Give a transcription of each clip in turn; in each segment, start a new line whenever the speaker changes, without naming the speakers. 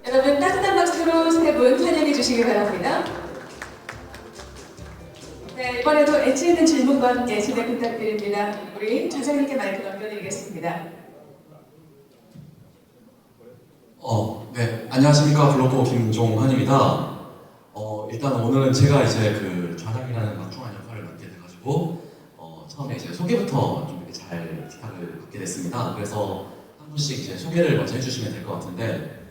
여러분 따뜻한 박수로 세 분 환영해 주시기 바랍니다. 네, 이번에도 엣지 있는 질문과 함께 진행 부탁드립니다. 우리 차장님께 마이크 넘겨드리겠습니다.
네, 안녕하십니까. 블로거 김종환입니다. 일단 오늘은 제가 이제 그 좌장이라는 막중한 역할을 맡게 돼가지고 처음에 이제 소개부터 좀 이렇게 잘 부탁을 받게 됐습니다. 그래서 한 분씩 이제 소개를 먼저 해주시면 될 것 같은데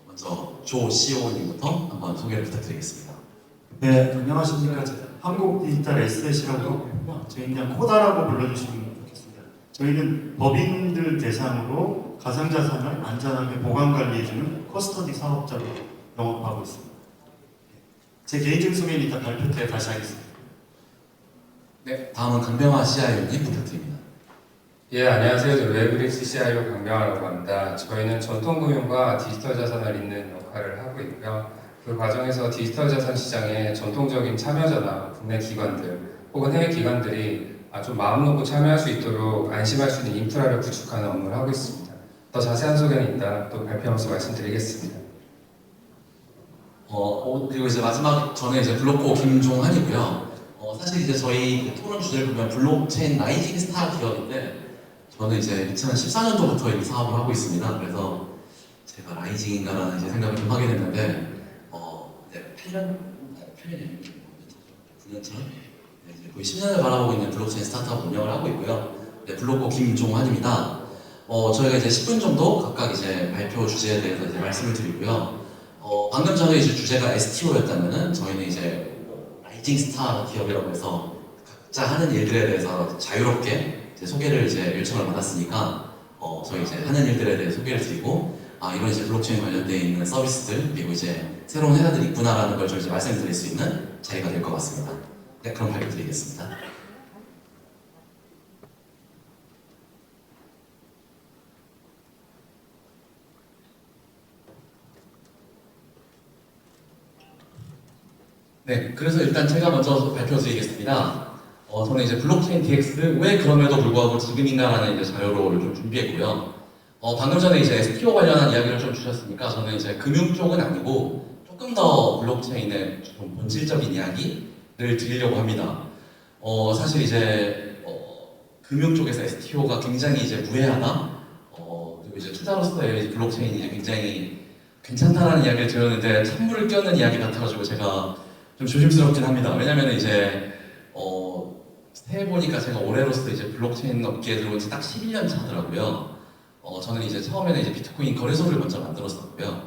먼저 조 CEO님부터 한번 소개를 부탁드리겠습니다.
네, 안녕하십니까. 한국 디지털 에셋이라고 하고요. 저희 그냥 코다라고 불러주시면 좋겠습니다. 저희는 법인들 대상으로 가상자산을 안전하게 보관 관리해주는 커스터디 사업자로 영업하고 있습니다. 제 개인적인 소개는 이따 발표 때 다시 하겠습니다.
네, 다음은 강병화 CIO님 부탁드립니다.
예, 안녕하세요. 저 웨브릭스 CIO 강병하라고 합니다. 저희는 전통금융과 디지털 자산을 잇는 역할을 하고 있고요. 그 과정에서 디지털 자산 시장에 전통적인 참여자나 국내 기관들 혹은 해외 기관들이 좀 마음 놓고 참여할 수 있도록 안심할 수 있는 인프라를 구축하는 업무를 하고 있습니다. 더 자세한 소개는 이따 또 발표하면서 말씀드리겠습니다.
그리고 이제 마지막 저는 이제 블로거 김종환이고요. 사실 이제 저희 그 토론 주제를 보면 블록체인 라이징 스타 기업인데 저는 이제 2014년도부터 이 사업을 하고 있습니다. 그래서 제가 라이징인가라는 이제 생각을 좀 하게 됐는데 이제 8년이 9년 차? 네, 이제 거의 10년을 바라보고 있는 블록체인 스타트업 운영을 하고 있고요. 네, 블로거 김종환입니다. 저희가 이제 10분 정도 각각 이제 발표 주제에 대해서 이제 말씀을 드리고요. 방금 전에 이제 주제가 STO였다면은 저희는 이제 라이징 스타 기업이라고 해서 각자 하는 일들에 대해서 자유롭게 이제 소개를 이제 요청을 받았으니까 저희 이제 하는 일들에 대해 소개를 드리고 이런 이제 블록체인 관련되어 있는 서비스들 그리고 이제 새로운 회사들이 있구나라는 걸 좀 이제 말씀드릴 수 있는 자리가 될 것 같습니다. 네, 그럼 발표 드리겠습니다. 네, 그래서 일단 제가 먼저 발표드리겠습니다. 저는 이제 블록체인 DX 왜 그럼에도 불구하고 지금인가라는 이제 자료를 좀 준비했고요. 방금 전에 이제 STO 관련한 이야기를 좀 주셨으니까 저는 이제 금융 쪽은 아니고 조금 더 블록체인의 좀 본질적인 이야기를 드리려고 합니다. 사실 이제 금융 쪽에서 STO가 굉장히 이제 무해하다. 그리고 이제 투자로서의 블록체인이 이제 굉장히 괜찮다라는 이야기를 들었는데 찬물을 끼얹는 이야기 같아가지고 제가 좀 조심스럽긴 합니다. 왜냐면 이제 해보니까 제가 올해로서 이제 블록체인 업계에 들어온 지 딱 11년 차더라고요. 저는 이제 처음에는 이제 비트코인 거래소를 먼저 만들었었고요.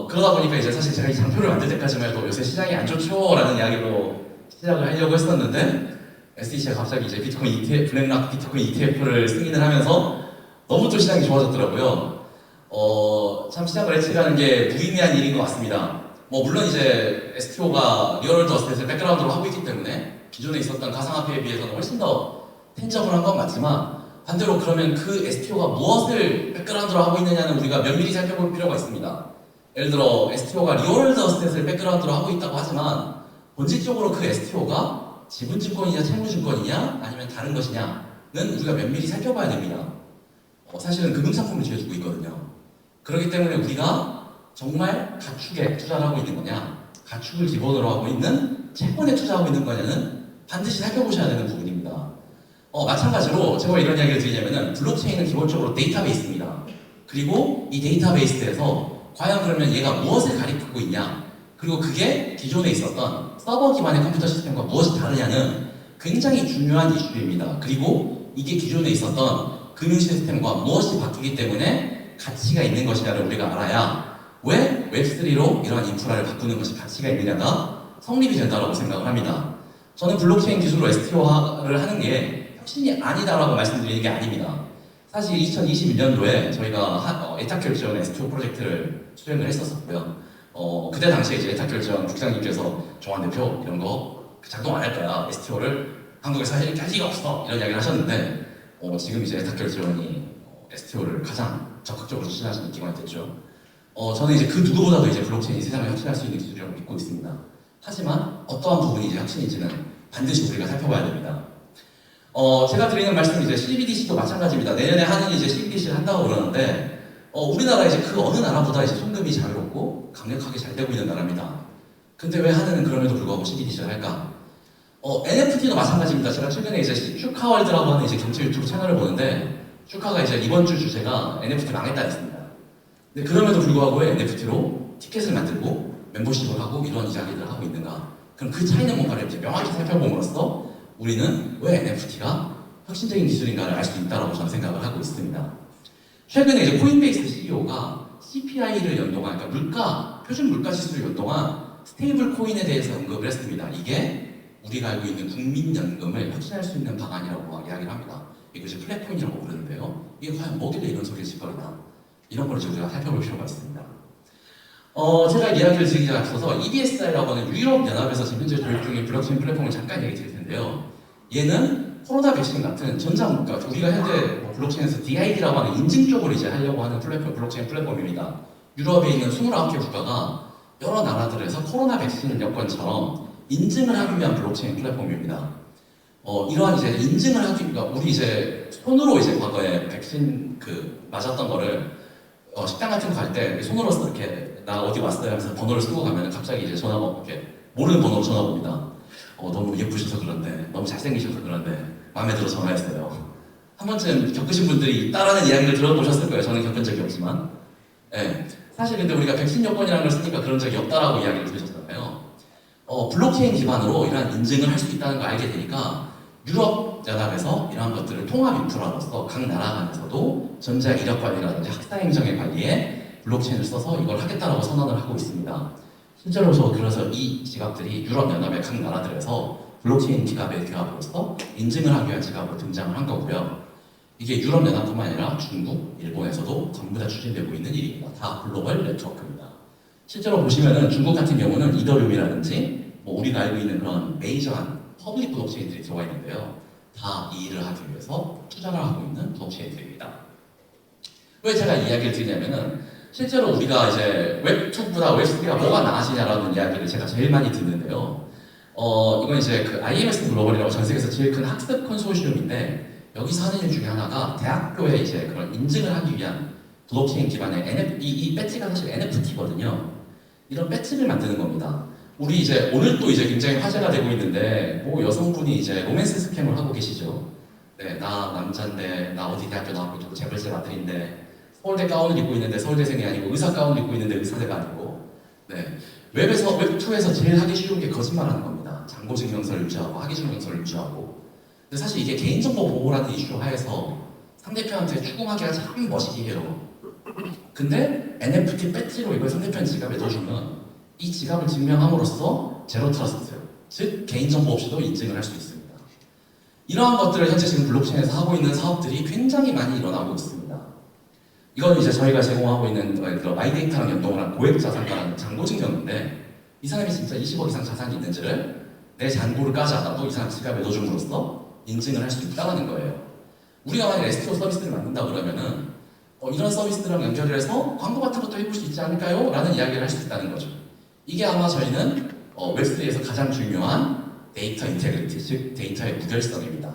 그러다 보니까 이제 사실 제가 이 장표를 만들 때까지만 해도 요새 시장이 안 좋죠라는 이야기로 시작을 하려고 했었는데 SEC가 갑자기 이제 비트코인 ETF, 블랙락 비트코인 ETF를 승인을 하면서 너무 또 시장이 좋아졌더라고요. 참 시장을 예측하는 게 무의미한 일인 것 같습니다. 물론 이제 STO가 리얼월드 어셋을 백그라운드로 하고 있기 때문에 기존에 있었던 가상화폐에 비해서는 훨씬 더 텐저블한 건 맞지만 반대로 그러면 그 STO가 무엇을 백그라운드로 하고 있느냐는 우리가 면밀히 살펴볼 필요가 있습니다. 예를 들어 STO가 리얼월드 어셋을 백그라운드로 하고 있다고 하지만 본질적으로 그 STO가 지분증권이냐 채무증권이냐 아니면 다른 것이냐는 우리가 면밀히 살펴봐야 됩니다. 사실은 금융상품을 지어주고 있거든요. 그렇기 때문에 우리가 정말 가축에 투자를 하고 있는 거냐 가축을 기본으로 하고 있는 채권에 투자하고 있는 거냐는 반드시 살펴보셔야 되는 부분입니다. 마찬가지로 제가 이런 이야기를 드리냐면은 블록체인은 기본적으로 데이터베이스입니다. 그리고 이 데이터베이스에서 과연 그러면 얘가 무엇을 가리키고 있냐 그리고 그게 기존에 있었던 서버 기반의 컴퓨터 시스템과 무엇이 다르냐는 굉장히 중요한 이슈입니다. 그리고 이게 기존에 있었던 금융 시스템과 무엇이 바뀌기 때문에 가치가 있는 것이냐를 우리가 알아야 왜 웹3로 이러한 인프라를 바꾸는 것이 가치가 있느냐가 성립이 된다고 생각을 합니다. 저는 블록체인 기술로 STO를 하는 게 혁신이 아니다라고 말씀드리는 게 아닙니다. 사실 2021년도에 저희가 에타결전 STO 프로젝트를 수행을 했었었고요. 그때 당시에 이제 에타결전 국장님께서 정환 대표 이런 거 작동 안 할 거야. STO를 한국에서 할 리가 없어. 이런 이야기를 하셨는데 지금 이제 에타결전이 STO를 가장 적극적으로 추진하시는 기관이 됐죠. 저는 이제 그 누구보다도 이제 블록체인이 세상을 혁신할 수 있는 기술이라고 믿고 있습니다. 하지만 어떠한 부분이 이제 혁신인지는 반드시 우리가 살펴봐야 됩니다. 제가 드리는 말씀은 이제 CBDC도 마찬가지입니다. 내년에 하는 이제 CBDC를 한다고 그러는데 우리나라 이제 그 어느 나라보다 이제 송금이 자유롭고 강력하게 잘 되고 있는 나라입니다. 근데 왜 하느는 그럼에도 불구하고 시기디지를 할까? NFT도 마찬가지입니다. 제가 최근에 이제 슈카월드라고 하는 이제 경제 유튜브 채널을 보는데 슈카가 이제 이번 주 주제가 NFT 망했다 했습니다. 근데 그럼에도 불구하고 왜 NFT로 티켓을 만들고 멤버십을 하고 이런 이야기들을 하고 있는가? 그럼 그 차이는 뭔가를 이제 명확히 살펴봄으로써 우리는 왜 NFT가 혁신적인 기술인가를 알 수 있다고 저는 생각을 하고 있습니다. 최근에 이제 코인베이스 CEO가 CPI를 연동한, 그러니까 표준 물가 지수를 연동한 스테이블 코인에 대해서 언급을 했습니다. 이게 우리가 알고 있는 국민연금을 혁신할 수 있는 방안이라고 이야기를 합니다. 이것이 플랫폼이라고 부르는데요. 이게 과연 뭐길래 이런 소리를 짓거리나? 이런 걸 우리가 살펴볼 필요가 있습니다. 제가 이야기를 드리기 앞서서 EBSI라고 하는 유럽연합에서 지금 현재 도입 중인 블록체인 플랫폼을 잠깐 얘기 드릴 텐데요. 얘는 코로나 백신 같은 전자문가, 우리가 현재 블록체인에서 DID라고 하는 인증 쪽으로 이제 하려고 하는 블록체인 플랫폼입니다. 유럽에 있는 29개 국가가 여러 나라들에서 코로나 백신 여권처럼 인증을 하기 위한 블록체인 플랫폼입니다. 이러한 이제 인증을 하기 위한, 우리 이제 손으로 이제 과거에 백신 맞았던 거를 식당 같은 거 갈 때 손으로 이렇게 나 어디 왔어요 하면서 번호를 쓰고 가면 갑자기 이제 전화가 이렇게 모르는 번호로 전화 옵니다. 너무 예쁘셔서 그런데, 너무 잘생기셔서 그런데 마음에 들어 전화했어요. 한 번쯤 겪으신 분들이 있다라는 이야기를 들어보셨을 거예요. 저는 겪은 적이 없지만. 네. 사실 근데 우리가 백신 여권이라는 걸 쓰니까 그런 적이 없다라고 이야기를 들으셨잖아요. 블록체인 기반으로 이러한 인증을 할 수 있다는 걸 알게 되니까 유럽연합에서 이러한 것들을 통합 인프라로서 각 나라 간에서도 전자 이력 관리라든지 학사 행정의 관리에 블록체인을 써서 이걸 하겠다라고 선언을 하고 있습니다. 실제로 그래서 이 지갑들이 유럽연합의 각 나라들에서 블록체인 지갑의 기업으로서 인증을 하기 위한 지갑으로 등장을 한 거고요. 이게 유럽연합뿐만 아니라 중국, 일본에서도 전부 다 추진되고 있는 일입니다. 다 글로벌 네트워크입니다. 실제로 보시면은 중국 같은 경우는 이더리움이라든지 우리가 알고 있는 그런 메이저한 퍼블릭 블록체인들이 들어가 있는데요. 다 이 일을 하기 위해서 투자를 하고 있는 블록체인들입니다. 왜 제가 이 이야기를 드리냐면은 실제로 우리가 이제 웹2보다 웹3가 뭐가 나아지냐라는 이야기를 제가 제일 많이 듣는데요. 이건 이제 IMS 글로벌이라고 전 세계에서 제일 큰 학습 컨소시엄인데 여기서 하는 일 중에 하나가 대학교에 이제 그런 인증을 하기 위한 블록체인 기반의 이 배지가 사실 NFT거든요. 이런 배지를 만드는 겁니다. 우리 이제 오늘 또 이제 굉장히 화제가 되고 있는데 여성분이 이제 로맨스 스캠을 하고 계시죠. 네, 나 남자인데 나 어디 대학교 나왔고 누구 재벌집 아들인데 서울대 가운을 입고 있는데 서울대생이 아니고 의사 가운을 입고 있는데 의사대가 아니고 네, 웹2에서 제일 하기 쉬운 게 거짓말하는 겁니다. 장고증명서를 유지하고 학위증명서를 유지하고 근데 사실 이게 개인정보 보호라는 이슈 하에서 상대편한테 추궁하기가 참 멋이긴 해요. 근데 NFT 배지로 이걸 상대편 지갑에 넣어주면 이 지갑을 증명함으로써 제로 트러스트, 즉 개인정보 없이도 인증을 할 수 있습니다. 이러한 것들을 현재 지금 블록체인에서 하고 있는 사업들이 굉장히 많이 일어나고 있습니다. 이건 이제 저희가 제공하고 있는 마이데이터랑 연동을 한 고액자산가라는 잔고증명인데 이 사람이 진짜 20억 이상 자산이 있는지를 내 잔고를 까지 않아도 이 사람 지갑에 넣어줌으로써 인증을 할 수 있다는 거예요. 우리가 만약 STO 서비스를 만든다 그러면은 이런 서비스들랑 연결을 해서 광고 같은 것도 해볼 수 있지 않을까요? 라는 이야기를 할 수 있다는 거죠. 이게 아마 저희는 웹3에서 가장 중요한 데이터 인테그리티, 즉 데이터의 무결성입니다.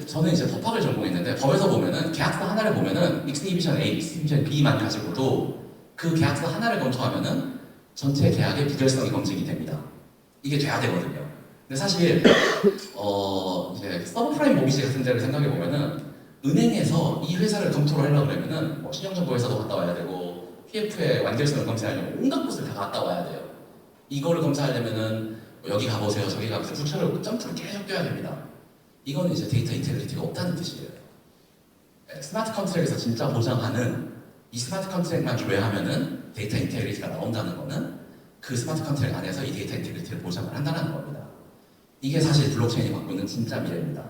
저는 이제 법학을 전공했는데 법에서 보면은 계약서 하나를 보면은 익스히비션 A, 익스히비션 B만 가지고도 그 계약서 하나를 검토하면은 전체 계약의 무결성이 검증이 됩니다. 이게 돼야 되거든요. 근데 사실 이제 서브프라임 모기지 같은 데를 생각해 보면은 은행에서 이 회사를 검토를 하려고 그러면은 신용정보회사도 갔다 와야 되고 PF의 완결성을 검사하려면 온갖 곳을 다 갔다 와야 돼요. 이거를 검사하려면은 여기 가보세요, 저기 가보세요, 부처를 점프를 계속 뛰어야 됩니다. 이거는 이제 데이터 인테그리티가 없다는 뜻이에요. 스마트 컨트랙에서 진짜 보장하는 이 스마트 컨트랙만 조회하면은 데이터 인테그리티가 나온다는 거는 그 스마트 컨트랙 안에서 이 데이터 인테그리티를 보장을 한다는 겁니다. 이게 사실 블록체인이 갖고 있는 진짜 미래입니다.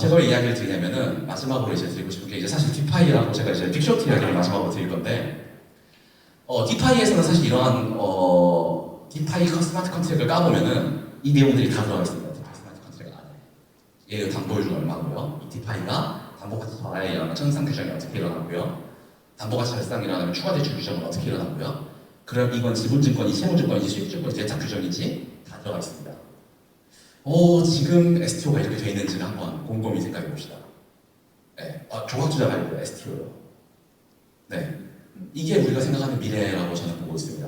제가 왜 이야기를 드리냐면은 마지막으로 이제 드리고 싶은 게 이제 사실 디파이라고 제가 이제 빅쇼트 이야기를 마지막으로 드릴 건데 디파이에서는 사실 이러한 디파이 스마트 컨트랙을 까보면은 이 내용들이 다 들어가 있습니다. 디파이 스마트 컨트랙 안에 얘의 담보율은 얼마고요, 이 디파이가 담보가치 전환에 일어나면 청산 규정이 어떻게 일어나고요, 담보가치 발생이 일어나면 추가 대출 규정은 어떻게 일어나고요, 그럼 이건 지분증권이 채무증권인지 수익증권이 대차 규정인지 다 들어가 있습니다. 지금 STO가 이렇게 돼 있는지를 한번 곰곰이 생각해 봅시다. 네, 조각 조작하려고요, STO요. 네, 이게 우리가 생각하는 미래라고 저는 보고 있습니다.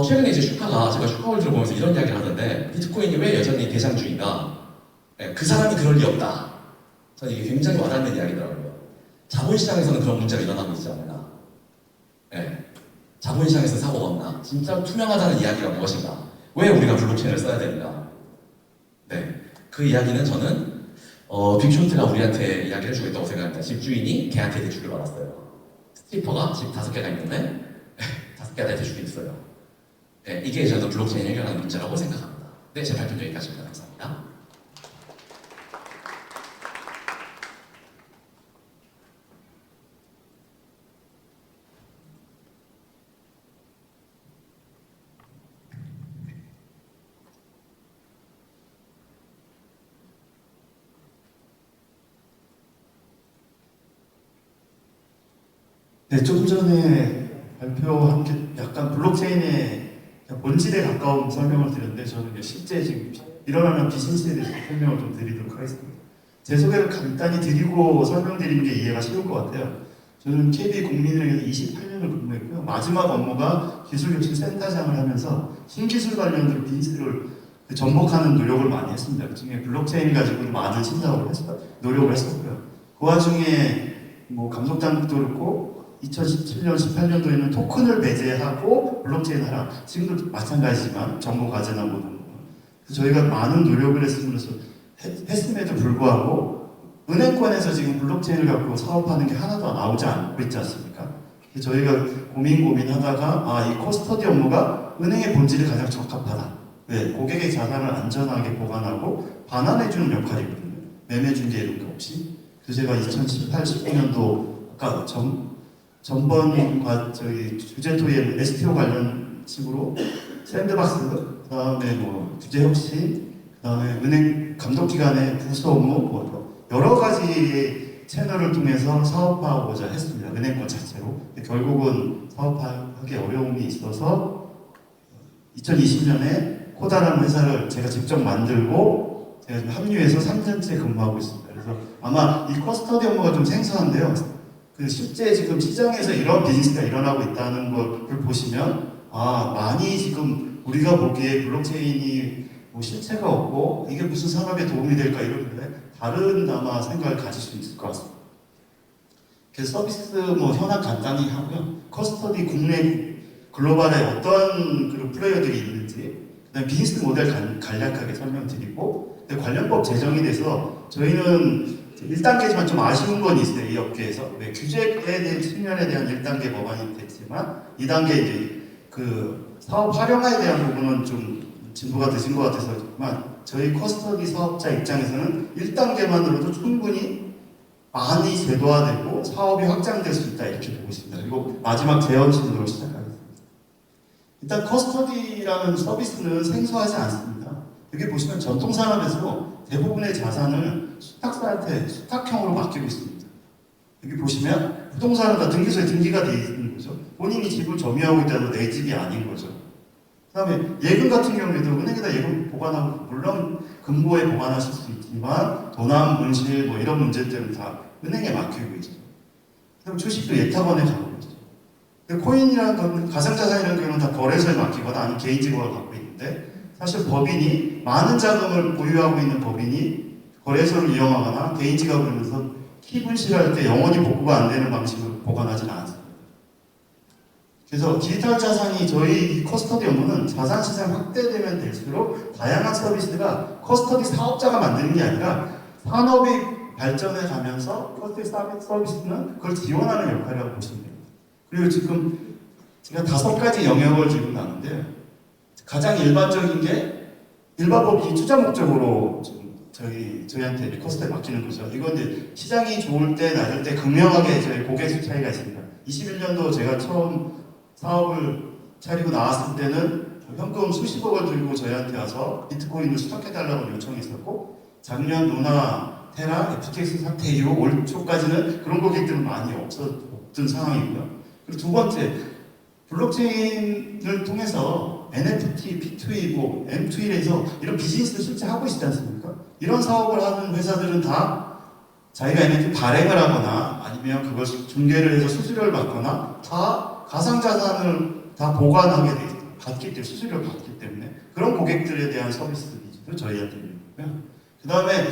최근에 이제 제가 슈카월드를 보면서 이런 이야기를 하던데 비트코인이 왜 여전히 대장주인가? 네, 그 사람이 그럴 리 없다. 저는 이게 굉장히 와닿는 이야기더라고요. 자본시장에서는 그런 문제가 일어나고 있지 않나. 네, 자본시장에서 사고가 없나? 진짜 투명하다는 이야기가 무엇인가? 왜 우리가 블록체인을 써야 되는가? 네, 그 이야기는 저는 빅쇼트가 우리한테 이야기를 해주고 있다고 생각합니다. 집주인이 걔한테 대출을 받았어요. 스트리퍼가 집 5개가 있는데 5개가 대출이 있어요. 네, 이게 저도 블록체인이 해결하는 문제라고 생각합니다. 네, 제 발표는 여기까지입니다. 감사합니다.
네, 좀 전에 발표한 게 약간 블록체인의 본질에 가까운 설명을 드렸는데 저는 이제 실제 지금 일어나는 비즈니스에 대해서 설명을 좀 드리도록 하겠습니다. 제 소개를 간단히 드리고 설명드리는 게 이해가 쉬울 것 같아요. 저는 KB국민은행에서 28년을 근무했고요. 마지막 업무가 기술혁신센터장을 하면서 신기술 관련된 비즈니스를 접목하는 노력을 많이 했습니다. 그중에 블록체인 가지고 많은 신사업을 노력을 했었고요. 그 와중에 뭐 감독당국도 그렇고 2017년, 18년도에는 토큰을 배제하고 블록체인 하라. 지금도 마찬가지지만 정보 과제나 모든 저희가 많은 노력을 했음에도 불구하고 은행권에서 지금 블록체인을 갖고 사업하는 게 하나도 나오지 않고 있지 않습니까? 저희가 고민하다가 이 코스터디 업무가 은행의 본질에 가장 적합하다. 왜? 고객의 자산을 안전하게 보관하고 반환해주는 역할이거든요. 매매 중개 이런 거 없이. 그래서 제가 2018, 19년도 아까 전번 저희 주제 토의에 STO 관련 식으로 샌드박스, 그 다음에 뭐 규제 혁신, 그 다음에 은행 감독기관의 부서 업무, 뭐 여러 가지 채널을 통해서 사업화하고자 했습니다. 은행권 자체로. 결국은 사업화하기 어려움이 있어서 2020년에 코다라는 회사를 제가 직접 만들고 제가 지금 합류해서 3년째 근무하고 있습니다. 그래서 아마 이 커스터디 업무가 좀 생소한데요. 실제 지금 시장에서 이런 비즈니스가 일어나고 있다는 걸 보시면 많이 지금 우리가 보기에 블록체인이 뭐 실체가 없고 이게 무슨 산업에 도움이 될까 이러는데 다른 아마 생각을 가질 수 있을 것 같습니다. 그래서 서비스 뭐 현황 간단히 하고요. 커스터디 국내 글로벌에 어떤 그런 플레이어들이 있는지 그다음에 비즈니스 모델 간략하게 설명드리고 관련법 제정이 돼서 저희는 1단계지만 좀 아쉬운 건 있어요. 이 업계에서. 규제에 대한 측면에 대한 1단계 법안이 됐지만 2단계 이제 그 사업 활용화에 대한 부분은 좀 진보가 늦은 것 같아서지만 저희 커스터디 사업자 입장에서는 1단계만으로도 충분히 많이 제도화되고 사업이 확장될 수 있다 이렇게 보고 있습니다. 그리고 마지막 재원신으로 시작하겠습니다. 일단 커스터디라는 서비스는 생소하지 않습니다. 여기 보시면 전통산업에서 대부분의 자산을 수탁형으로 맡기고 있습니다. 여기 보시면 부동산은 다 등기소에 등기가 되어 있는 거죠. 본인이 집을 점유하고 있다도 내 집이 아닌 거죠. 그 다음에 예금 같은 경우에도 은행에다 예금 보관하고 물론 금고에 보관하실 수 있지만 도난, 분실 뭐 이런 문제들은 다 은행에 맡기고 있죠. 그다음 주식도 예탁원에 가고 있죠. 코인이라는 건 가상자산이라는 경우는 다 거래소에 맡기거나 아니면 개인 직원을 갖고 있는데 사실 법인이 많은 자금을 보유하고 있는 법인이 거래소를 이용하거나 개인 지갑을 하면서 키 분실할 때 영원히 복구가 안 되는 방식으로 보관하지는 않습니다. 그래서 디지털 자산이 저희 커스터디 업무는 자산 시장 확대되면 될수록 다양한 서비스가 커스터디 사업자가 만드는 게 아니라 산업이 발전해 가면서 커스터디 서비스는 그걸 지원하는 역할이라고 보시면 됩니다. 그리고 지금 제가 5가지 영역을 지금 나는데요. 가장 일반적인 게 일반법이 투자 목적으로 저희한테 커스터디에 맡기는 거죠. 이건 이제 시장이 좋을 때 낮을 때 극명하게 저희 고객수 차이가 있습니다. 21년도 제가 처음 사업을 차리고 나왔을 때는 현금 수십억을 들고 저희한테 와서 비트코인을 수탁해달라고 요청이 있었고 작년 루나, 테라, FTX 사태 이후 올 초까지는 그런 고객들은 많이 없었던 상황이고요. 그리고 두 번째, 블록체인을 통해서 NFT, P2E, 뭐 M2E에서 이런 비즈니스를 실제 하고 있지 않습니까? 이런 사업을 하는 회사들은 다 자기가 NFT 발행을 하거나 아니면 그걸 중개를 해서 수수료를 받거나 다 가상자산을 다 보관하게 돼 있어요. 받기 때문에 수수료를 받기 때문에 그런 고객들에 대한 서비스 니즈도 저희한테 있는 거고요. 그 다음에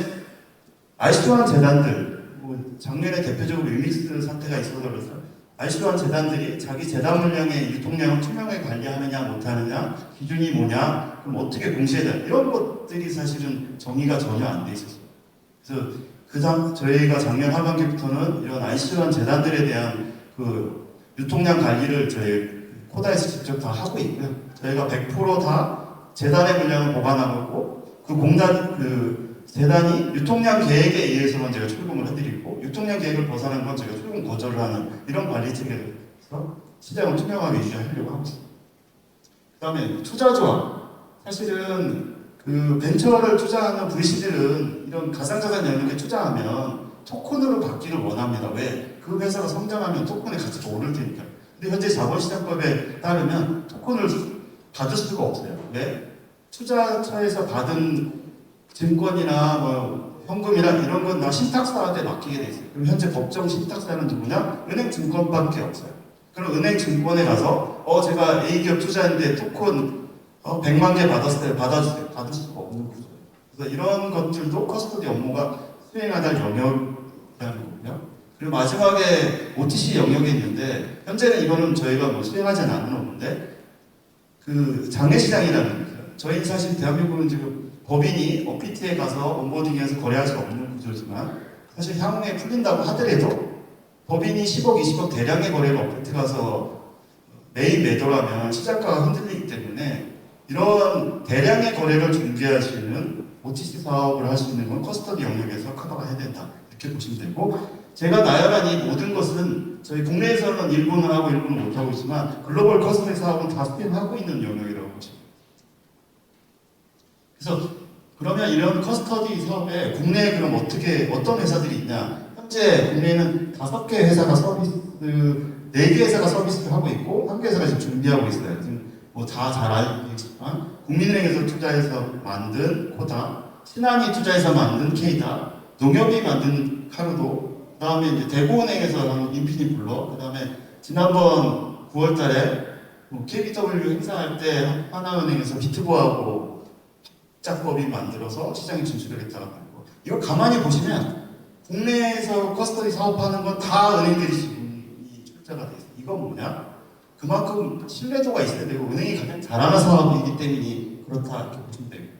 아이스토한 재단들, 뭐 작년에 대표적으로 유믹스 사태가 있어서 그래서 아이스토한 재단들이 자기 재단 물량의 유통량을 투명하게 관리하느냐 못하느냐, 기준이 뭐냐, 그럼 어떻게 공시해야 되냐, 이런 것들이 사실은 정의가 전혀 안 돼 있었어요. 그래서 저희가 작년 하반기부터는 이런 아이스토한 재단들에 대한 그 유통량 관리를 저희 코다에서 직접 다 하고 있고요. 저희가 100%다 재단의 물량을 보관하고 있고, 그 재단이 유통량 계획에 의해서만 제가 출금을 해드리고, 유통량 계획을 벗어난 건 제가 출금 거절을 하는 이런 관리 체계에서 시장을 투명하게 유지하려고 하고 있습니다. 그 다음에 투자 조합. 사실은 그 벤처를 투자하는 VC들은 이런 가상자산 영역에 투자하면 토큰으로 받기를 원합니다. 왜? 그 회사가 성장하면 토큰의 가치가 오를 테니까. 근데 현재 자본시장법에 따르면 토큰을 받을 수가 없어요. 왜? 투자처에서 받은 증권이나 뭐 현금이나 이런 건 다 신탁사한테 맡기게 돼 있어요. 그럼 현재 법정 신탁사는 누구냐? 은행증권밖에 없어요. 그럼 은행증권에 가서 제가 A기업 투자했는데 토큰 100만 개 받았을 때 받아주세요. 받을 수가 없는 구조예요. 그래서 이런 것들도 커스터디 업무가 수행하는 영역이라는 거고요. 그리고 마지막에 OTC 영역이 있는데, 현재는 이거는 저희가 뭐 수행하지 않는 업무인데, 그 장외시장이라는 거예요. 저희는 사실 대한민국은 지금 법인이 OPT에 가서 온보딩해서 거래할 수 없는 구조지만, 사실 향후에 풀린다고 하더라도 법인이 10억, 20억 대량의 거래를 OPT 가서 매일 매도하면 시장가가 흔들리기 때문에 이런 대량의 거래를 중개할 수 있는 OTC 사업을 할 수 있는 건 커스터디 영역에서 커버가 해야 된다. 이렇게 보시면 되고, 제가 나열한 이 모든 것은 저희 국내에서는 일부는 하고 일부는 못하고 있지만 글로벌 커스터디 사업은 다 수행하고 있는 영역이라고 보시면 됩니다. 그래서 그러면 이런 커스터디 사업에 국내에 그럼 어떤 회사들이 있냐? 현재 국내에는 5개 회사가 서비스, 4개 회사가 서비스를 하고 있고 1개 회사가 지금 준비하고 있어요. 지금 뭐 다 잘 알고 있지만 국민은행에서 투자해서 만든 코다, 신한이 투자해서 만든 K다, 농협이 만든 카르도, 그 다음에 이제 대구은행에서 한 인피니블러, 그 다음에 지난번 9월달에 KBW 행사할 때 하나은행에서 비트고하고 짝법이 만들어서 시장에 진출을 했다고 하고, 이거 가만히 보시면 국내에서 커스터디 사업하는 건 다 은행들이 지금 이 출자가 돼 있어요. 이건 뭐냐? 그만큼 신뢰도가 있어야 되고 은행이 가장 잘하는 사업이기 때문에 그렇다 이렇게 보시면 됩니다.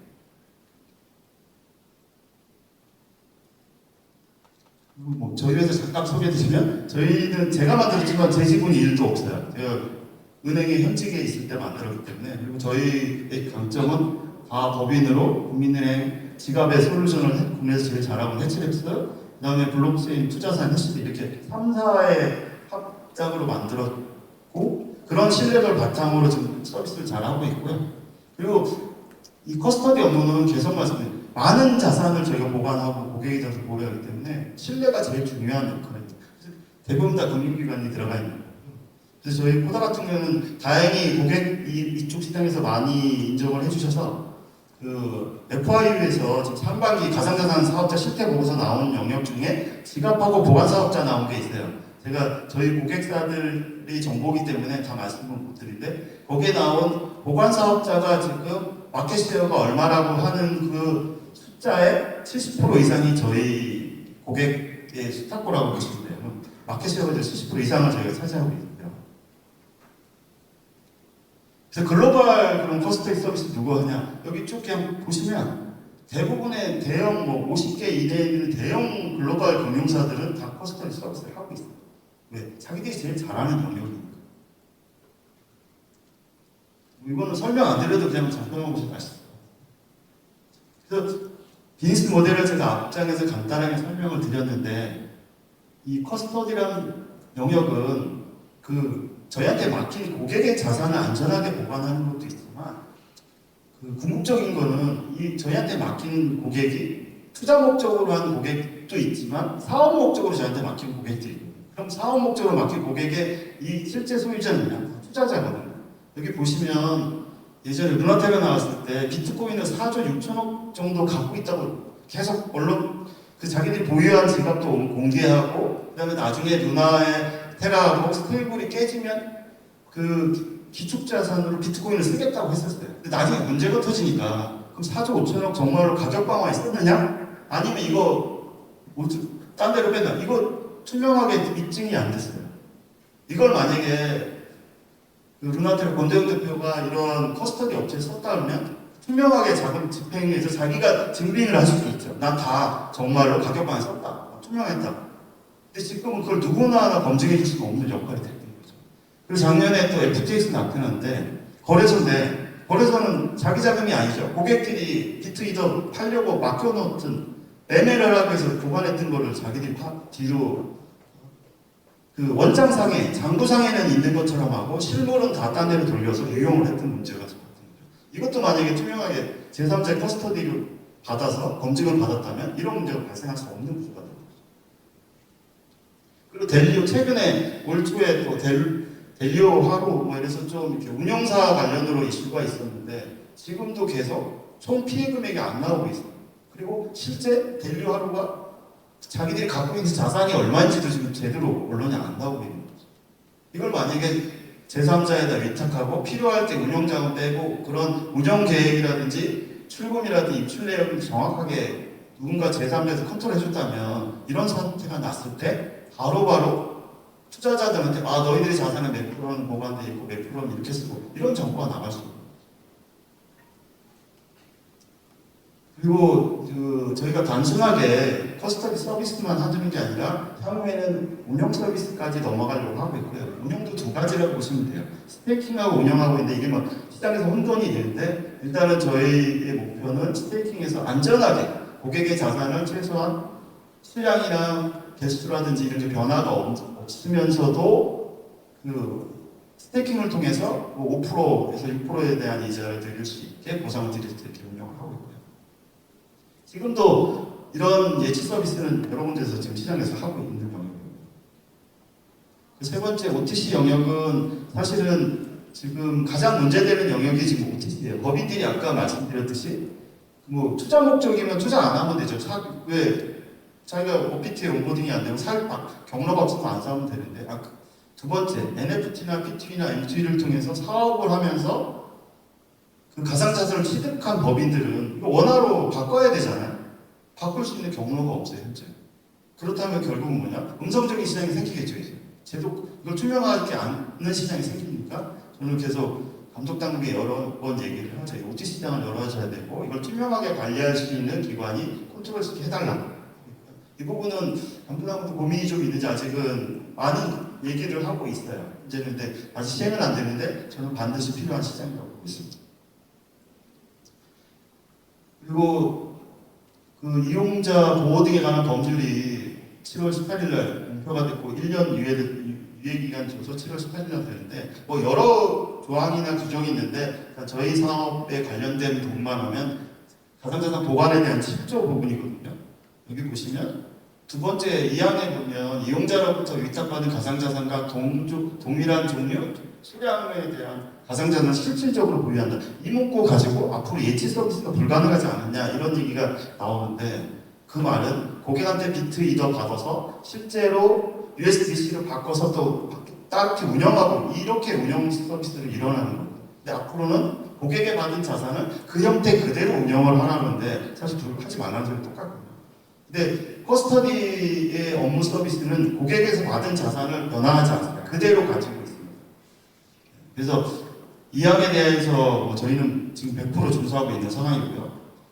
뭐 저희 회사 잠깐 소개해드리면, 저희는 제가 만들었지만 제 지분이 1도 없어요. 제가 은행에 현직에 있을 때 만들었기 때문에. 그리고 저희의 강점은 다 법인으로 국민은행 지갑의 솔루션을 국내에서 제일 잘하고 있는 해치랩스, 그 다음에 블록체인 투자산 해시드, 이렇게 3사의 합작으로 만들었고, 그런 신뢰도를 바탕으로 지금 서비스를 잘하고 있고요. 그리고 이 커스터디 업무는 계속 말씀드려요. 많은 자산을 저희가 보관하고 고객에 대해서 보호하기 때문에 신뢰가 제일 중요한 역할입니다. 대부분 다 금융기관이 들어가 있는 거예요. 그래서 저희 코다 같은 경우는 다행히 이쪽 시장에서 많이 인정을 해주셔서, 그 FIU에서 지금 상반기 가상자산 사업자 실태 보고서 나온 영역 중에 지갑하고 보관 사업자 나온 게 있어요. 제가 저희 고객사들이 정보기 때문에 다 말씀을 못 드리는데, 거기에 나온 보관 사업자가 지금 마켓쉐어가 얼마라고 하는 그 숫자의 70% 이상이 저희 고객의 수탁고라고 보시면 돼요. 마켓쉐어가 70% 이상을 저희가 차지하고 있어요. 그래서 글로벌 그런 커스터디 서비스 누가 하냐? 여기 쭉 그냥 보시면 대부분의 대형 50개 이내에 있는 대형 글로벌 금융사들은 다 커스터디 서비스를 하고 있어요. 왜? 자기들이 제일 잘하는 영역이니까. 이거는 설명 안 드려도 그냥 잠깐만 보시면 아시죠? 그래서 비즈니스 모델을 제가 앞장에서 간단하게 설명을 드렸는데, 이 커스터디라는 영역은 저희한테 맡긴 고객의 자산을 안전하게 보관하는 것도 있지만, 궁극적인 거는 저희한테 맡긴 고객이 투자 목적으로 한 고객도 있지만 사업 목적으로 저희한테 맡긴 고객들이 있거든요. 그럼 사업 목적으로 맡긴 고객의 이 실제 소유자는 투자자거든요. 여기 보시면 예전에 루나테가 나왔을 때 비트코인을 4조 6천억 정도 갖고 있다고 계속 언론 그 자기들이 보유한 지갑도 공개하고 그다음에 나중에 루나의 테라하고 스테이블이 깨지면 그 기축자산으로 비트코인을 쓰겠다고 했었어요. 근데 나중에 문제가 터지니까 그럼 4조 5천억 정말로 가격 방어에 썼느냐? 아니면 이거 딴 데로 뺐나? 이거 투명하게 입증이 안 됐어요. 이걸 만약에 그 루나테라 권대웅 대표가 이런 커스터디 업체에 썼다 그러면 투명하게 자금 집행해서 자기가 증빙을 할 수도 있죠. 난 다 정말로 가격 방어에 썼다. 투명했다. 근데 지금은 그걸 누구나 하나 검증해 줄 수가 없는 역할이 되는 거죠. 그리고 작년에 또 FTX 나타났는데 거래소는 자기 자금이 아니죠. 고객들이 비트이더 팔려고 맡겨놓던 매매를 하기 위해서 보관했던 거를 자기들이 뒤로 그 원장상에 장부상에는 있는 것처럼 하고 실물은 다 딴 데로 돌려서 이용을 했던 문제가 있거든요. 이것도 만약에 투명하게 제3자의 커스터디를 받아서 검증을 받았다면 이런 문제가 발생할 수 없는 구조가 됩니다. 그리고 델리오 최근에 올 초에 또 델리오 하루 뭐 이래서 좀 이렇게 운영사 관련으로 이슈가 있었는데 지금도 계속 총 피해 금액이 안 나오고 있어요. 그리고 실제 델리오 하루가 자기들이 갖고 있는 자산이 얼마인지도 지금 제대로 언론이 안 나오고 있는 거죠. 이걸 만약에 제3자에다 위탁하고 필요할 때 운영자금 빼고 그런 운영 계획이라든지 출금이라든지 입출 내역을 정확하게 누군가 제3자에서 컨트롤해줬다면 이런 사태가 났을 때 바로바로 투자자들한테 너희들의 자산은 몇 프로는 보관돼 있고 몇 프로는 이렇게 쓰고 이런 정보가 나갈 수 있습니다. 그리고 저희가 단순하게 커스터디 서비스만 하는 게 아니라 향후에는 운영 서비스까지 넘어가려고 하고 있고요. 운영도 두 가지라고 보시면 돼요. 스테이킹하고 운영하고 있는데 이게 막 시장에서 혼돈이 되는데 일단은 저희의 목표는 스테이킹에서 안전하게 고객의 자산을 최소한 수량이나 개수라든지 이런 게 변화가 없으면서도 그 스테이킹을 통해서 5%에서 6%에 대한 이자를 드릴 수 있게 보상을 드릴 수 있게 운영을 하고 있고요. 지금도 이런 예치 서비스는 여러 군데서 지금 시장에서 하고 있는 영역입니다. 세 번째 OTC 영역은 사실은 지금 가장 문제되는 영역이 지금 OTC예요. 법인들이 아까 말씀드렸듯이 뭐 투자 목적이면 투자 안 하면 되죠. 왜 자기가 OPT에 온보딩이 안 되고 경로가 없으면 안 사면 되는데 두 번째 NFT나 PT나 MT를 통해서 사업을 하면서 그 가상자산을 취득한 법인들은 이거 원화로 바꿔야 되잖아요. 바꿀 수 있는 경로가 없어요, 현재. 그렇다면 결국은 뭐냐? 음성적인 시장이 생기겠죠, 이제. 제도, 이걸 투명하지 않는 시장이 생기니까 저는 계속 감독당국에 여러 번 얘기를 하죠. OTC 시장을 열어줘야 되고 이걸 투명하게 관리할 수 있는 기관이 컨트롤시키게 해달라. 이 부분은 감독당국도 고민이 좀 있는지 아직은 많은 얘기를 하고 있어요. 이제는 근데 아직 시행은 안 되는데 저는 반드시 필요한 시장이라고 보고 있습니다. 그리고 그 이용자 보호 등에 관한 법률이 7월 18일 날 공표가 됐고 1년 유예 기간 줘서 7월 18일 날 되는데 뭐 여러 조항이나 규정이 있는데 저희 사업에 관련된 부분만 하면 가상자산 보관에 대한 7조 부분이거든요. 여기 보시면 두 번째 2항에 보면 이용자로부터 위탁받은 가상자산과 동일한 종류, 수량에 대한 가상자산을 실질적으로 보유한다. 이 문구 가지고 앞으로 예치 서비스가 불가능하지 않느냐 이런 얘기가 나오는데 그 말은 고객한테 비트 이더 받아서 실제로 USDC로 바꿔서 또 따르게 운영하고 이렇게 운영 서비스를 일어나는 겁니다. 근데 앞으로는 고객에 받은 자산은 그 형태 그대로 운영을 하라는데 사실 둘 하지 말라는 점이 똑같거든요. 근데 커스터디의 업무 서비스는 고객에서 받은 자산을 변화하지 않습니다. 그대로 가지고 있습니다. 그래서 이 항에 대해서 저희는 지금 100% 준수하고 있는 상황이고요.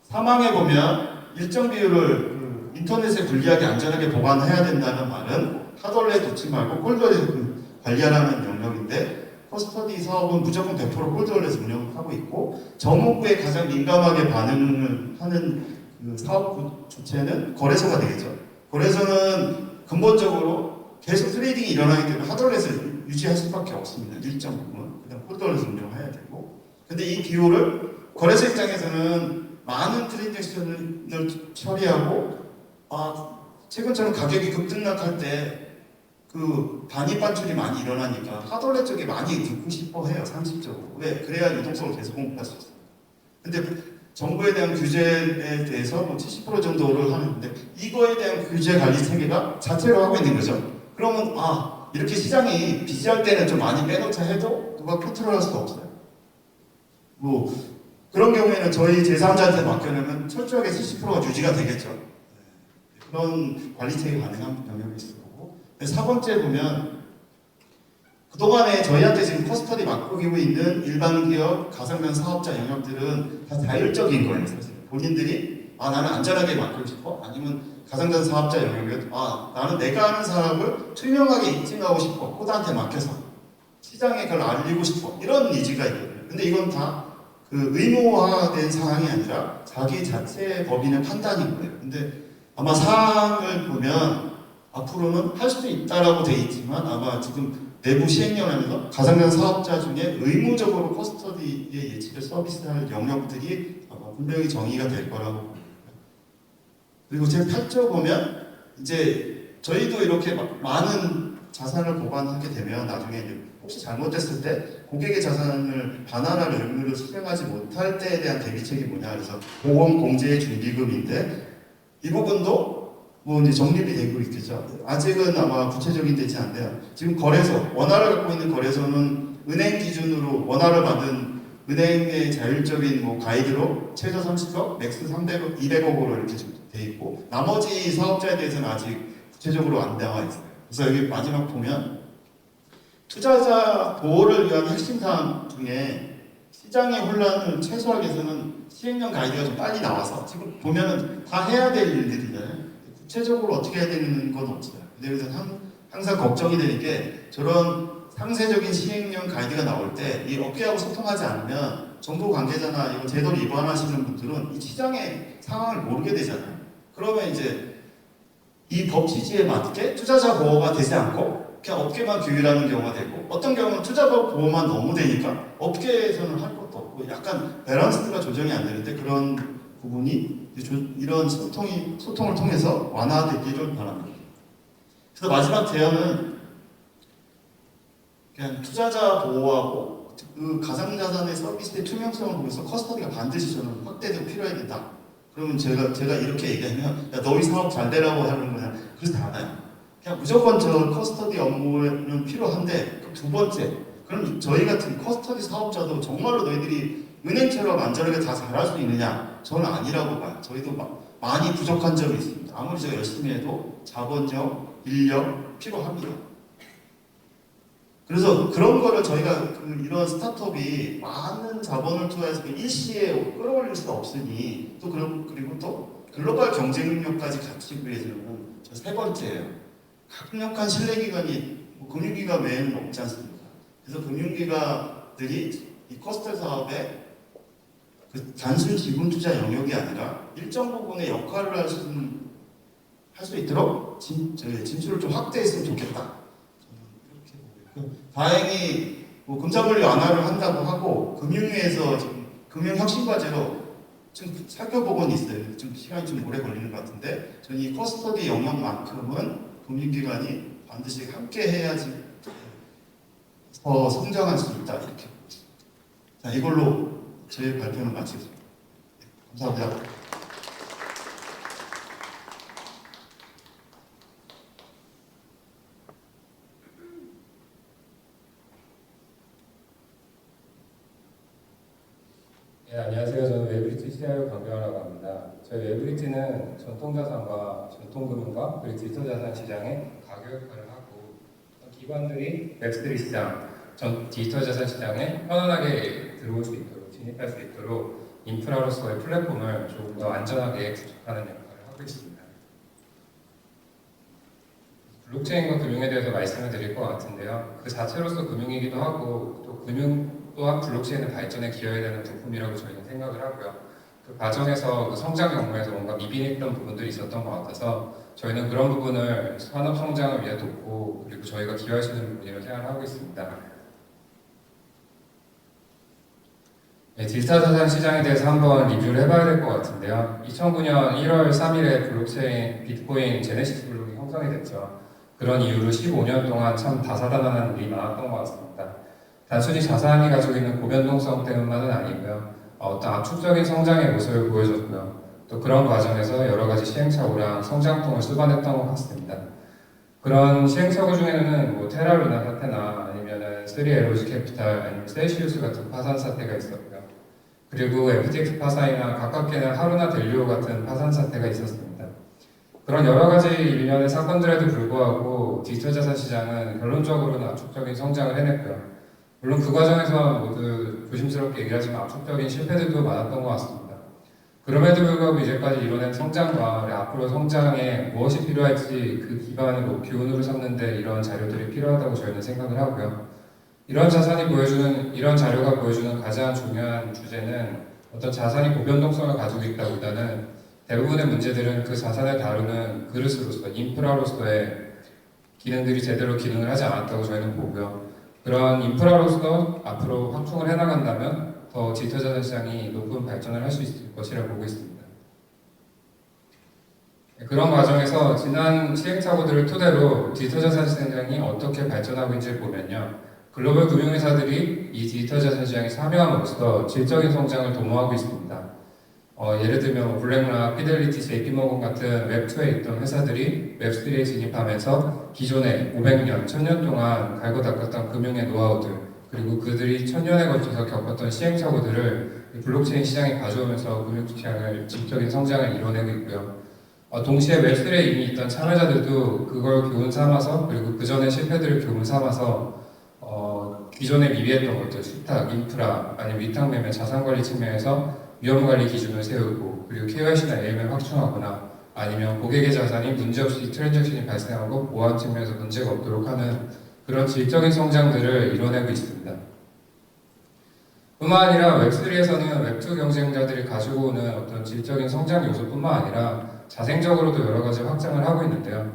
3항에 보면 일정 비율을 인터넷에 불리하게 안전하게 보관해야 된다는 말은 하드웨어에 두지 말고 콜드월렛에 관리하라는 영역인데 커스터디 사업은 무조건 100% 콜드월렛에 운영하고 있고 정오부에 가장 민감하게 반응을 하는 그 사업 주체는 거래소가 되겠죠. 거래소는 근본적으로 계속 트레이딩이 일어나기 때문에 하드월렛을 유지할 수밖에 없습니다. 일정 부분. 그다음 콜드월렛을 운영해야 되고. 근데 이 비율을 거래소 입장에서는 많은 트랜잭션을 처리하고 최근처럼 가격이 급등락할 때 그 반입 반출이 많이 일어나니까 하드월렛 쪽에 많이 듣고 싶어 해요. 상식적으로. 왜? 그래야 유동성을 계속 공급할 수 있어요. 근데 정부에 대한 규제에 대해서 뭐 70% 정도를 하는데 이거에 대한 규제 관리 체계가 자체로 하고 있는 거죠. 그러면 이렇게 시장이 비지할 때는 좀 많이 빼놓자 해도 누가 컨트롤할 수도 없어요. 뭐 그런 경우에는 저희 제3자한테 맡겨놓으면 철저하게 70%가 유지가 되겠죠. 그런 관리 체계 가능한 영역이 있을 거고. 4번째 보면 그동안에 저희한테 지금 커스터디 맡기고 있는 일반 기업, 가상면 사업자 영역들은 다 자율적인 거예요. 사실 본인들이 나는 안전하게 맡기고 싶어, 아니면 가상자산 사업자 영역은 나는 내가 아는 사업을 투명하게 입증하고 싶어, 코드한테 맡겨서 시장에 그걸 알리고 싶어, 이런 니즈가 있거든요. 근데 이건 다 그 의무화된 상황이 아니라 자기 자체의 법인의 판단인 거예요. 근데 아마 사항을 보면 앞으로는 할 수도 있다라고 돼 있지만 아마 지금 내부 시행령에서 가상자산 사업자 중에 의무적으로 커스터디에 예치를 서비스할 영역들이 아마 분명히 정의가 될 거라고 봅니다. 그리고 제 8조 보면 이제 저희도 이렇게 많은 자산을 보관하게 되면 나중에 이제 혹시 잘못됐을 때 고객의 자산을 반환할 의무를 수행하지 못할 때에 대한 대비책이 뭐냐, 그래서 보험 공제 준비금인데 이 부분도 뭐 이제 정립이 되고 있겠죠. 아직은 아마 구체적인 되지 않네요. 지금 거래소, 원화를 갖고 있는 거래소는 은행 기준으로 원화를 받은 은행의 자율적인 뭐 가이드로 최저 30억, 맥스 300억, 200억으로 이렇게 돼 있고 나머지 사업자에 대해서는 아직 구체적으로 안 나와 있어요. 그래서 여기 마지막 보면 투자자 보호를 위한 핵심 사항 중에 시장의 혼란을 최소화하기 위해서는 시행령 가이드가 좀 빨리 나와서 지금 보면은 다 해야 될 일들이잖아요. 구체적으로 어떻게 해야 되는 건 없어요. 근데 그래서 항상 걱정이 되는 게 저런 상세적인 시행령 가이드가 나올 때 이 업계하고 소통하지 않으면 정부 관계자나 이거 제도를 입안하시는 분들은 이 시장의 상황을 모르게 되잖아요. 그러면 이제 이 법 취지에 맞게 투자자 보호가 되지 않고 그냥 업계만 규율하는 경우가 되고 어떤 경우는 투자 보호만 너무 되니까 업계에서는 할 것도 없고 약간 밸런스가 조정이 안 되는데 그런 부분이 이런 소통을 통해서 완화되기를 바랍니다. 그래서 마지막 제안은 그냥 투자자 보호하고 그 가상자산의 서비스의 투명성을 보면서 커스터디가 반드시 저는 확대되고 필요하겠다. 그러면 제가 이렇게 얘기하면 야, 너희 사업 잘 되라고 하는 거냐? 그렇지 않아요. 그냥 무조건 저 커스터디 업무는 필요한데 두 번째, 그럼 저희 같은 커스터디 사업자도 정말로 너희들이 은행처럼 안전하게 다 잘할 수 있느냐? 저는 아니라고 봐요. 저희도 많이 부족한 점이 있습니다. 아무리 제가 열심히 해도 자본력, 인력 필요합니다. 그래서 그런 거를 저희가 이런 스타트업이 많은 자본을 투자해서 일시에 끌어올릴 수가 없으니 또 그리고 또 글로벌 경쟁력까지 갖추기 위해서는 저 세 번째예요. 강력한 신뢰기관이 금융기관 외에는 없지 않습니까? 그래서 금융기관들이 이 커스터 사업에 그 단순 지분 투자 영역이 아니라 일정 부분의 역할을 할 수 있도록 진출을 좀 확대했으면 좋겠다. 다행히 뭐 금자분리 완화를 한다고 하고 금융위에서 지금 금융혁신과제로 지금 살펴보고는 있어요. 좀 시간이 좀 오래 걸리는 것 같은데 저는 이 커스터디 영역만큼은 금융기관이 반드시 함께 해야지 더 성장할 수 있다 이렇게. 자, 이걸로 제 발표는 마치겠습니다. 감사합니다.
네, 안녕하세요. 저는 웨브리지 CIO 강병환이라고 합니다. 저희 웨브리지는 전통자산과 전통금융과 그리고 디지털자산 시장의 가교 역할을 하고 기관들이 웹3 시장, 디지털자산 시장에 편안하게 들어올 수 있도록 진입할 수 있도록 인프라로서의 플랫폼을 조금 더 안전하게 구축하는 역할을 하고 있습니다. 블록체인과 금융에 대해서 말씀을 드릴 것 같은데요. 그 자체로서 금융이기도 하고 또 금융 또한 블록체인의 발전에 기여해야 되는 부품이라고 저희는 생각을 하고요. 그 과정에서 그 성장 경로에서 뭔가 미비했던 부분들이 있었던 것 같아서 저희는 그런 부분을 산업 성장을 위해 돕고 그리고 저희가 기여할 수 있는 부분이라고 생각을 하고 있습니다. 네, 디지털 자산 시장에 대해서 한번 리뷰를 해봐야 될 것 같은데요. 2009년 1월 3일에 블록체인 비트코인 제네시스 블록이 형성이 됐죠. 그런 이후로 15년 동안 참 다사다난한 일이 많았던 것 같습니다. 단순히 자산이 가지고 있는 고변동성 때문만은 아니고요. 어떤 압축적인 성장의 모습을 보여줬고요. 또 그런 과정에서 여러 가지 시행착오랑 성장통을 수반했던 것 같습니다. 그런 시행착오 중에는 뭐 테라루나 사태나 아니면은 3LOG 캐피탈 아니면 셀시우스 같은 파산 사태가 있었고요. 그리고 FTX 파산이나 가깝게는 하루나 델리오 같은 파산 사태가 있었습니다. 그런 여러 가지 일련의 사건들에도 불구하고 디지털 자산 시장은 결론적으로는 압축적인 성장을 해냈고요. 물론 그 과정에서 모두 조심스럽게 얘기하지만 압축적인 실패들도 많았던 것 같습니다. 그럼에도 불구하고 이제까지 이뤄낸 성장과 앞으로 성장에 무엇이 필요할지 그 기반으로 기운으로 삼는데 이런 자료들이 필요하다고 저희는 생각을 하고요. 이런 자료가 보여주는 가장 중요한 주제는 어떤 자산이 고변동성을 가지고 있다보다는 대부분의 문제들은 그 자산을 다루는 그릇으로서 인프라로서의 기능들이 제대로 기능을 하지 않았다고 저희는 보고요. 그런 인프라로서 앞으로 확충을 해나간다면 더 디지털 자산 시장이 높은 발전을 할 수 있을 것이라고 보고 있습니다. 그런 과정에서 지난 시행착오들을 토대로 디지털 자산 시장이 어떻게 발전하고 있는지를 보면요. 글로벌 금융회사들이 이 디지털 자산 시장에 참여함으로써 질적인 성장을 도모하고 있습니다. 예를 들면 블랙락, 피델리티, JP모건 같은 웹2에 있던 회사들이 웹3에 진입하면서 기존에 500년, 1000년 동안 갈고 닦았던 금융의 노하우들 그리고 그들이 1000년에 걸쳐서 겪었던 시행착오들을 블록체인 시장에 가져오면서 금융시장을 질적인 성장을 이뤄내고 있고요. 동시에 웹3에 이미 있던 참여자들도 그걸 교훈 삼아서 그리고 그 전의 실패들을 교훈 삼아서 기존에 미비했던 것들, 수탁, 인프라, 아니면 위탁매매, 자산관리 측면에서 위험관리 기준을 세우고 그리고 KYC나 AML 확충하거나 아니면 고객의 자산이 문제없이 트랜잭션이 발생하고 보안 측면에서 문제가 없도록 하는 그런 질적인 성장들을 이뤄내고 있습니다. 뿐만 아니라 웹3에서는 웹2 경쟁자들이 가지고 오는 어떤 질적인 성장 요소뿐만 아니라 자생적으로도 여러 가지 확장을 하고 있는데요.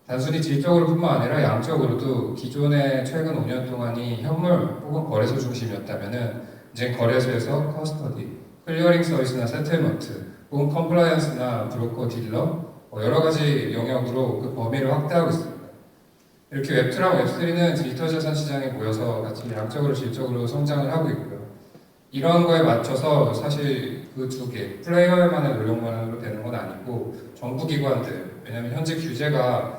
단순히 질적으로 뿐만 아니라 양적으로도 기존의 최근 5년 동안이 현물 혹은 거래소 중심이었다면은 이제 거래소에서 커스터디, 클리어링 서비스나 세틀먼트, 혹은 컴플라이언스나 브로커 딜러 여러 가지 영역으로 그 범위를 확대하고 있습니다. 이렇게 웹2랑 웹3는 디지털 자산 시장에 모여서 같이 양적으로 질적으로 성장을 하고 있고요. 이런 거에 맞춰서 사실 그 두 개, 플레이어만의 노력만으로 되는 건 아니고 정부기관들, 왜냐하면 현재 규제가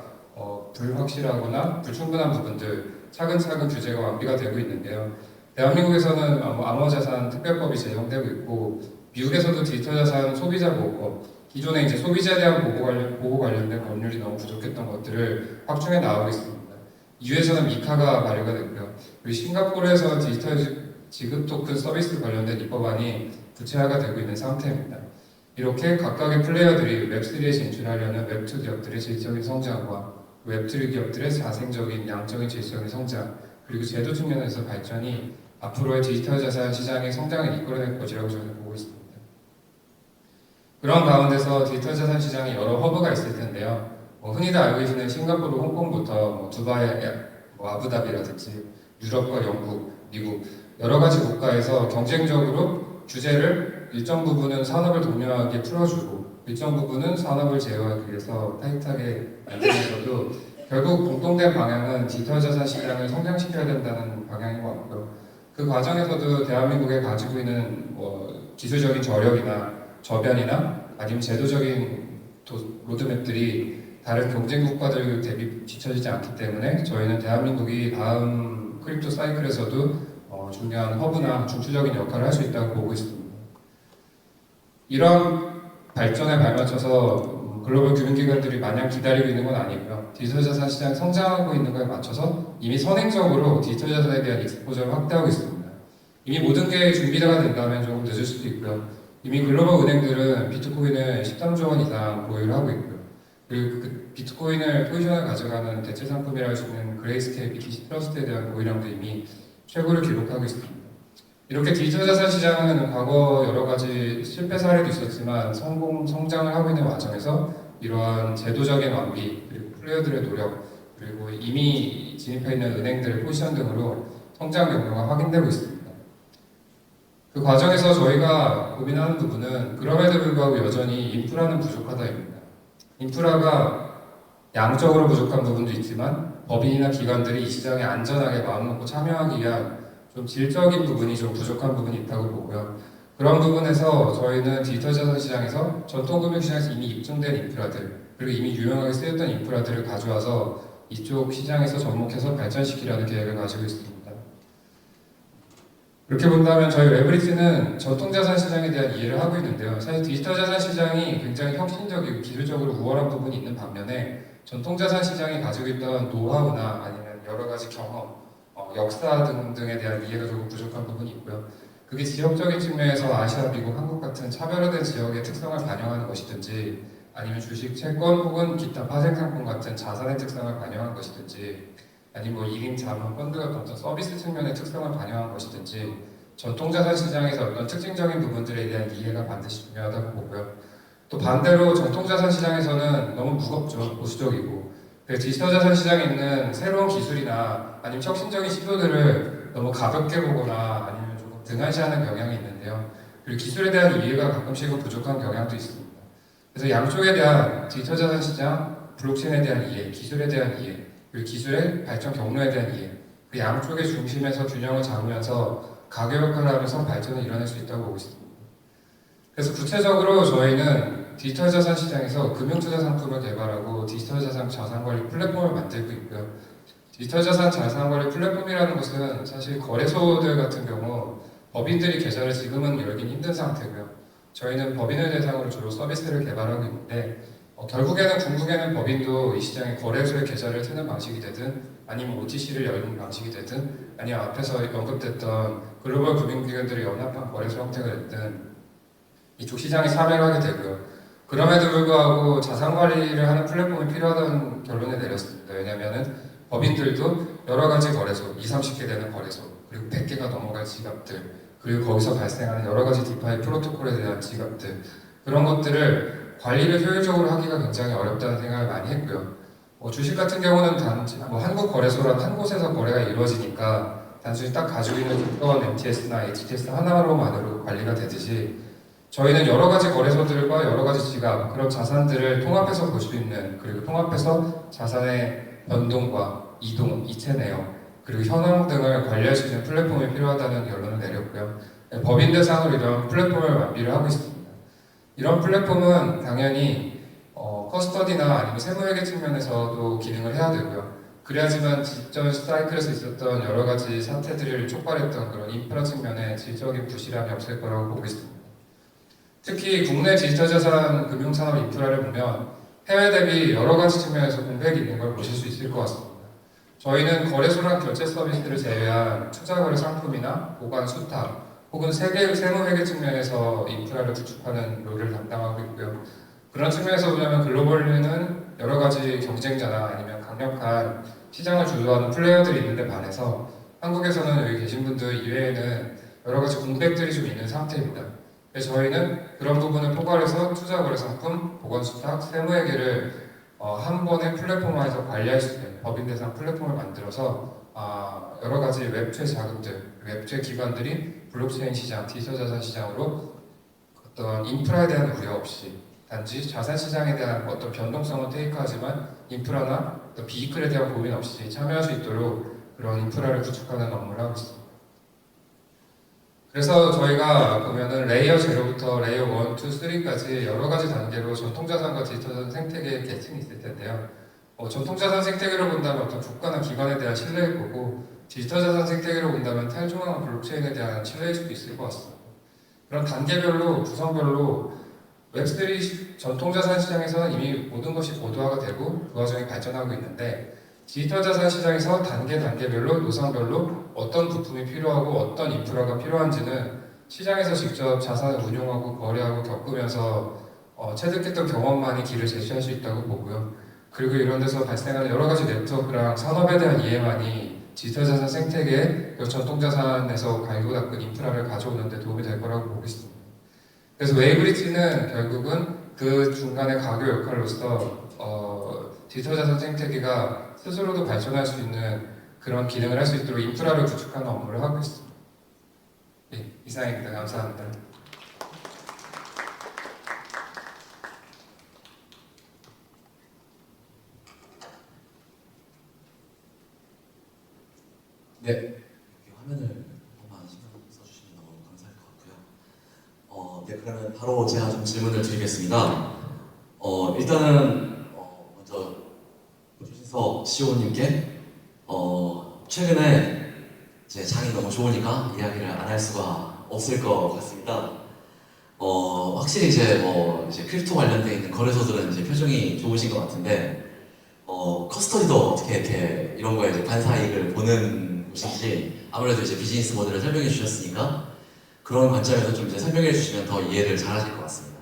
불확실하거나 불충분한 부분들 차근차근 규제가 완비가 되고 있는데요. 대한민국에서는 암호자산 특별법이 제정되고 있고 미국에서도 디지털 자산 소비자 보호법, 기존에 이제 소비자에 대한 보호 관련된 법률이 너무 부족했던 것들을 확충해 나가고 있습니다. 유에서는 미카가 발의가 됐고요. 그리고 싱가포르에서 디지털 지급 토큰 서비스 관련된 입법안이 구체화가 되고 있는 상태입니다. 이렇게 각각의 플레이어들이 웹3에 진출하려는 웹2 기업들의 질적인 성장과 웹3 기업들의 자생적인 양적인 질적인 성장 그리고 제도 측면에서 발전이 앞으로의 디지털 자산 시장의 성장을 이끌어낼 것이라고 저는 보고 있습니다. 그런 가운데서 디지털 자산 시장에 여러 허브가 있을 텐데요. 흔히들 알고 계시는 싱가포르, 홍콩부터 두바이, 아부다비라든지 유럽과 영국, 미국 여러 가지 국가에서 경쟁적으로 규제를 일정 부분은 산업을 독려하게 풀어주고 일정 부분은 산업을 제어하기 위해서 타이트하게 만들면서도 결국 공통된 방향은 디지털 자산 시장을 성장시켜야 된다는 방향인 것 같고요. 그 과정에서도 대한민국에 가지고 있는 기술적인 저력이나 저변이나 아니면 제도적인 로드맵들이 다른 경쟁 국가들 대비 뒤처지지 않기 때문에 저희는 대한민국이 다음 크립토 사이클에서도 중요한 허브나 중추적인 역할을 할 수 있다고 보고 있습니다. 이런 발전에 발맞춰서 글로벌 금융기관들이 마냥 기다리고 있는 건 아니고요. 디지털 자산 시장이 성장하고 있는 거에 맞춰서 이미 선행적으로 디지털 자산에 대한 익스포저를 확대하고 있습니다. 이미 모든 게 준비가 된다면 조금 늦을 수도 있고요. 이미 글로벌 은행들은 비트코인을 13조 원 이상 보유를 하고 있고요. 그리고 그 비트코인을 포지션을 가져가는 대체 상품이라고 할 수 있는 그레이스케일 BTC 트러스트에 대한 보유량도 이미 최고를 기록하고 있습니다. 이렇게 디지털 자산 시장은 과거 여러 가지 실패 사례도 있었지만 성장을 하고 있는 과정에서 이러한 제도적인 완비, 그리고 플레이어들의 노력, 그리고 이미 진입해 있는 은행들의 포지션 등으로 성장 경로가 확인되고 있습니다. 그 과정에서 저희가 고민하는 부분은 그럼에도 불구하고 여전히 인프라는 부족하다입니다. 인프라가 양적으로 부족한 부분도 있지만 법인이나 기관들이 이 시장에 안전하게 마음먹고 참여하기 위한 좀 질적인 부분이 좀 부족한 부분이 있다고 보고요. 그런 부분에서 저희는 디지털 자산 시장에서 전통금융 시장에서 이미 입증된 인프라들 그리고 이미 유용하게 쓰였던 인프라들을 가져와서 이쪽 시장에서 접목해서 발전시키려는 계획을 가지고 있습니다. 이렇게 본다면 저희 웨브리지는 전통자산 시장에 대한 이해를 하고 있는데요. 사실 디지털 자산 시장이 굉장히 혁신적이고 기술적으로 우월한 부분이 있는 반면에 전통자산 시장이 가지고 있던 노하우나 아니면 여러 가지 경험, 역사 등등에 대한 이해가 조금 부족한 부분이 있고요. 그게 지역적인 측면에서 아시아, 미국, 한국 같은 차별화된 지역의 특성을 반영하는 것이든지 아니면 주식, 채권 혹은 기타 파생상품 같은 자산의 특성을 반영한 것이든지 아니면 1인 자문, 펀드 같은 어떤 서비스 측면의 특성을 반영한 것이든지 전통자산 시장에서 어떤 특징적인 부분들에 대한 이해가 반드시 중요하다고 보고요. 또 반대로 전통자산 시장에서는 너무 무겁죠. 보수적이고 그래서 디지털 자산 시장에 있는 새로운 기술이나 아니면 혁신적인 시도들을 너무 가볍게 보거나 아니면 조금 등한시하는 경향이 있는데요. 그리고 기술에 대한 이해가 가끔씩은 부족한 경향도 있습니다. 그래서 양쪽에 대한 디지털 자산 시장, 블록체인에 대한 이해, 기술에 대한 이해 그리고 기술의 발전 경로에 대한 이해 그 양쪽의 중심에서 균형을 잡으면서 가교 역할을 하면서 발전을 이뤄낼 수 있다고 보고 있습니다. 그래서 구체적으로 저희는 디지털 자산 시장에서 금융투자 상품을 개발하고 디지털 자산 자산관리 플랫폼을 만들고 있고요. 디지털 자산 자산관리 플랫폼이라는 것은 사실 거래소들 같은 경우 법인들이 계좌를 지금은 열긴 힘든 상태고요. 저희는 법인을 대상으로 주로 서비스를 개발하고 있는데 결국에는 궁극에는 법인도 이 시장에 거래소에 계좌를 트는 방식이 되든 아니면 OTC를 열는 방식이 되든 아니면 앞에서 언급됐던 글로벌 금융기관들이 연합한 거래소 형태가 됐든 이쪽 시장에 참여를 하게 되고요. 그럼에도 불구하고 자산관리를 하는 플랫폼이 필요하다는 결론에 내렸습니다. 왜냐하면 법인들도 여러 가지 거래소, 20, 30개 되는 거래소 그리고 100개가 넘어갈 지갑들 그리고 거기서 발생하는 여러 가지 디파이 프로토콜에 대한 지갑들 그런 것들을 관리를 효율적으로 하기가 굉장히 어렵다는 생각을 많이 했고요. 주식 같은 경우는 단지 한국 거래소란 한 곳에서 거래가 이루어지니까 단순히 딱 가지고 있는 특권 MTS나 HTS 하나로만으로 관리가 되듯이 저희는 여러 가지 거래소들과 여러 가지 지갑 그런 자산들을 통합해서 볼 수 있는 그리고 통합해서 자산의 변동과 이동, 이체 내역 그리고 현황 등을 관리할 수 있는 플랫폼이 필요하다는 결론을 내렸고요. 법인 대상으로 이런 플랫폼을 완비를 하고 있습니다. 이런 플랫폼은 당연히 커스터디나 아니면 세무회계 측면에서도 기능을 해야 되고요. 그래야지만 직전 사이클에서 있었던 여러 가지 사태들을 촉발했던 그런 인프라 측면에 질적인 부실함이 없을 거라고 보고 있습니다. 특히 국내 디지털 자산 금융산업 인프라를 보면 해외 대비 여러 가지 측면에서 공백이 있는 걸 보실 수 있을 것 같습니다. 저희는 거래소랑 결제 서비스를 제외한 투자거래 상품이나 보관 수탁 혹은 세무회계 측면에서 인프라를 구축하는 롤을 담당하고 있고요. 그런 측면에서 보자면 글로벌리는 여러 가지 경쟁자나 아니면 강력한 시장을 주도하는 플레이어들이 있는데 반해서 한국에서는 여기 계신 분들 이외에는 여러 가지 공백들이 좀 있는 상태입니다. 그래서 저희는 그런 부분을 포괄해서 투자거래 상품, 보관수탁, 세무회계를 한 번에 플랫폼화해서 관리할 수 있는 법인 대상 플랫폼을 만들어서 여러 가지 웹체 자금들, 웹체 기관들이 블록체인 시장, 디지털 자산 시장으로 어떤 인프라에 대한 우려 없이 단지 자산 시장에 대한 어떤 변동성은 테이크하지만 인프라나 어떤 비이클에 대한 고민 없이 참여할 수 있도록 그런 인프라를 구축하는 업무를 하고 있습니다. 그래서 저희가 보면은 레이어 0부터 레이어 1, 2, 3까지 여러 가지 단계로 전통자산과 디지털자산 생태계의 계층이 있을 텐데요. 전통자산 생태계로 본다면 어떤 국가나 기관에 대한 신뢰일 거고 디지털자산 생태계로 본다면 탈중앙화 블록체인에 대한 신뢰일 수도 있을 것 같습니다. 그런 단계별로 구성별로 웹3 전통자산 시장에서는 이미 모든 것이 고도화가 되고 그 과정이 발전하고 있는데 디지털 자산 시장에서 단계별로 노상별로 어떤 부품이 필요하고 어떤 인프라가 필요한지는 시장에서 직접 자산을 운용하고 거래하고 겪으면서 체득했던 경험만이 길을 제시할 수 있다고 보고요. 그리고 이런 데서 발생하는 여러 가지 네트워크랑 산업에 대한 이해만이 디지털 자산 생태계의 전통 자산에서 갈고 닦은 인프라를 가져오는 데 도움이 될 거라고 보고 있습니다. 그래서 웨이브리지는 결국은 그 중간의 가교 역할로서 디지털 자산 생태계가 스스로도 발전할 수 있는 그런 기능을 할 수 있도록 인프라를 구축하는 업무를 하고 있습니다. 네, 이상입니다. 감사합니다.
네, 이렇게 화면을 너무 많은 신경 써주시면 너무 감사할 것 같고요.
바로 제가 좀 질문을 드리겠습니다. 일단은 먼저 조진석 CEO님께 최근에 제 장이 너무 좋으니까 이야기를 안 할 수가 없을 것 같습니다. 확실히 이제 크립토 관련돼 있는 거래소들은 이제 표정이 좋으신 것 같은데 커스터디도 어떻게 이렇게 이런 거에 이제 반사이익을 보는 곳인지 아무래도 이제 비즈니스 모델을 설명해 주셨으니까 그런 관점에서 좀 이제 설명해 주시면 더 이해를 잘 하실 것 같습니다.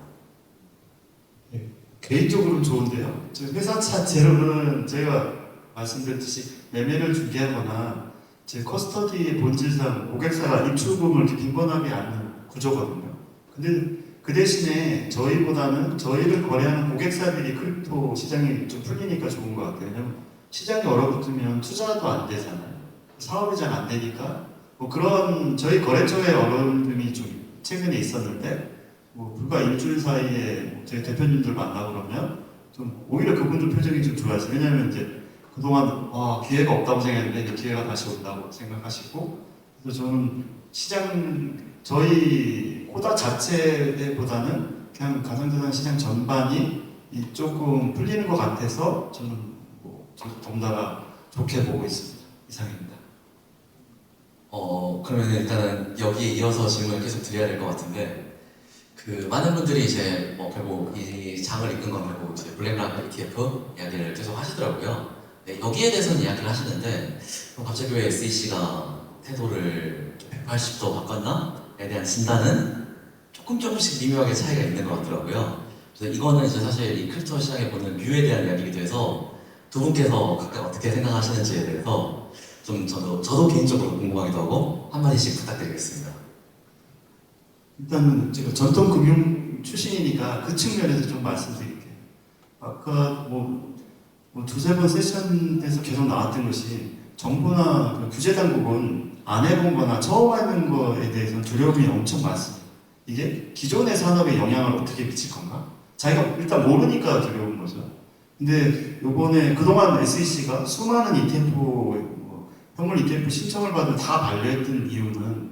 개인적으로는 좋은데요. 저 회사 자체로는 제가 말씀드렸듯이 매매를 중개하거나 제 커스터디의 본질상 고객사가 입출금을 이렇게 빈번하게 않는 구조거든요. 근데 그 대신에 저희보다는 저희를 거래하는 고객사들이 크립토 시장이 좀 풀리니까 좋은 것 같아요. 왜냐면 시장이 얼어붙으면 투자도 안 되잖아요. 사업이 잘 안 되니까 뭐 그런 저희 거래처의 어려움이 좀 최근에 있었는데 뭐 불과 일주일 사이에 저희 대표님들 만나고 그러면 좀 오히려 그분들 표정이 좀 좋았어요. 왜냐면 이제 그동안 기회가 없다고 생각했는데 이제 기회가 다시 온다고 생각하시고 그래서 저는 시장 저희 코다 자체보다는 그냥 가상자산 시장 전반이 조금 풀리는 것 같아서 저는 더군다나 좋게 보고 있습니다. 이상입니다.
그러면 일단은 여기에 이어서 질문을 계속 드려야 될 것 같은데 많은 분들이 이제 결국 이 장을 이끈 건 결국 이제 블랙락 ETF 이야기를 계속 하시더라고요. 네, 여기에 대해서는 이야기를 하시는데 그럼 갑자기 왜 SEC가 태도를 180도 바꿨나?에 대한 진단은 조금씩 미묘하게 차이가 있는 것 같더라고요. 그래서 이거는 이제 사실 이 크립토 시장에 보는 뷰에 대한 이야기이기도 해서 두 분께서 각각 어떻게 생각하시는지에 대해서 좀 저도 개인적으로 궁금하기도 하고 한마디씩 부탁드리겠습니다.
일단은 제가 전통 금융 출신이니까 그 측면에서 좀 말씀드릴게요. 아까 두세 번 세션에서 계속 나왔던 것이 정부나 규제 당국은 안 해본 거나 처음 하는 거에 대해서는 두려움이 엄청 많습니다. 이게 기존의 산업에 영향을 어떻게 미칠 건가? 자기가 일단 모르니까 두려운 거죠. 근데 요번에 그동안 SEC가 수많은 ETF, 현물 ETF 신청을 받으면 다 반려했던 이유는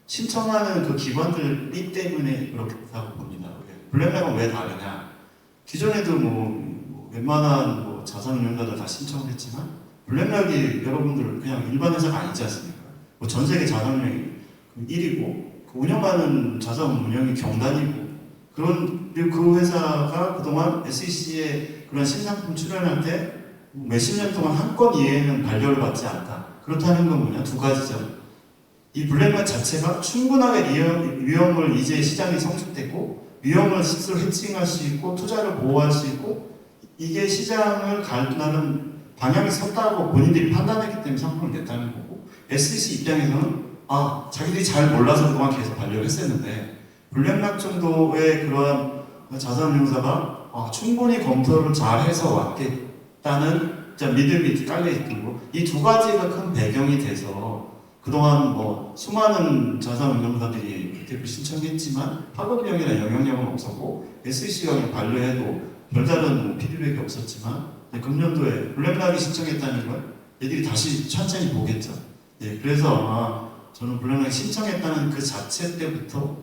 신청하는 그 기관들이 때문에 그렇다고 봅니다. 블랙락은 왜 다르냐? 기존에도 웬만한 자산운용자들 다 신청을 했지만 블랙락이 여러분들 그냥 일반 회사가 아니지 않습니까? 전 세계 자산운용이 1위고 운영하는 자산운용이 경단이고 그리고 그 회사가 그동안 SEC의 그런 신상품 출연할 때 몇십 년 동안 한 건 이외에는 반려를 받지 않다. 그렇다는 건 뭐냐? 두 가지죠. 이 블랙락 자체가 충분하게 위험을 이제 시장이 성숙됐고 위험을 스스로 해칭할 수 있고 투자를 보호할 수 있고 이게 시장을 가르는 방향이 섰다고 본인들이 판단했기 때문에 상품을 냈다는 거고 SEC 입장에서는 자기들이 잘 몰라서 그동안 계속 반려를 했었는데 블랙락 정도의 그러한 자산운용사가 충분히 검토를 잘 해서 왔겠다는 믿음이 깔려있던 거 이 두 가지가 큰 배경이 돼서 그동안 수많은 자산운용사들이 ETF 신청했지만 파급력이나 영향력은 없었고 SEC가 반려해도 별다른 피드백이 없었지만 금년도에 블랙락이 신청했다는 걸 애들이 다시 천천히 보겠죠. 그래서 아마 저는 블랙락이 신청했다는 그 자체 때부터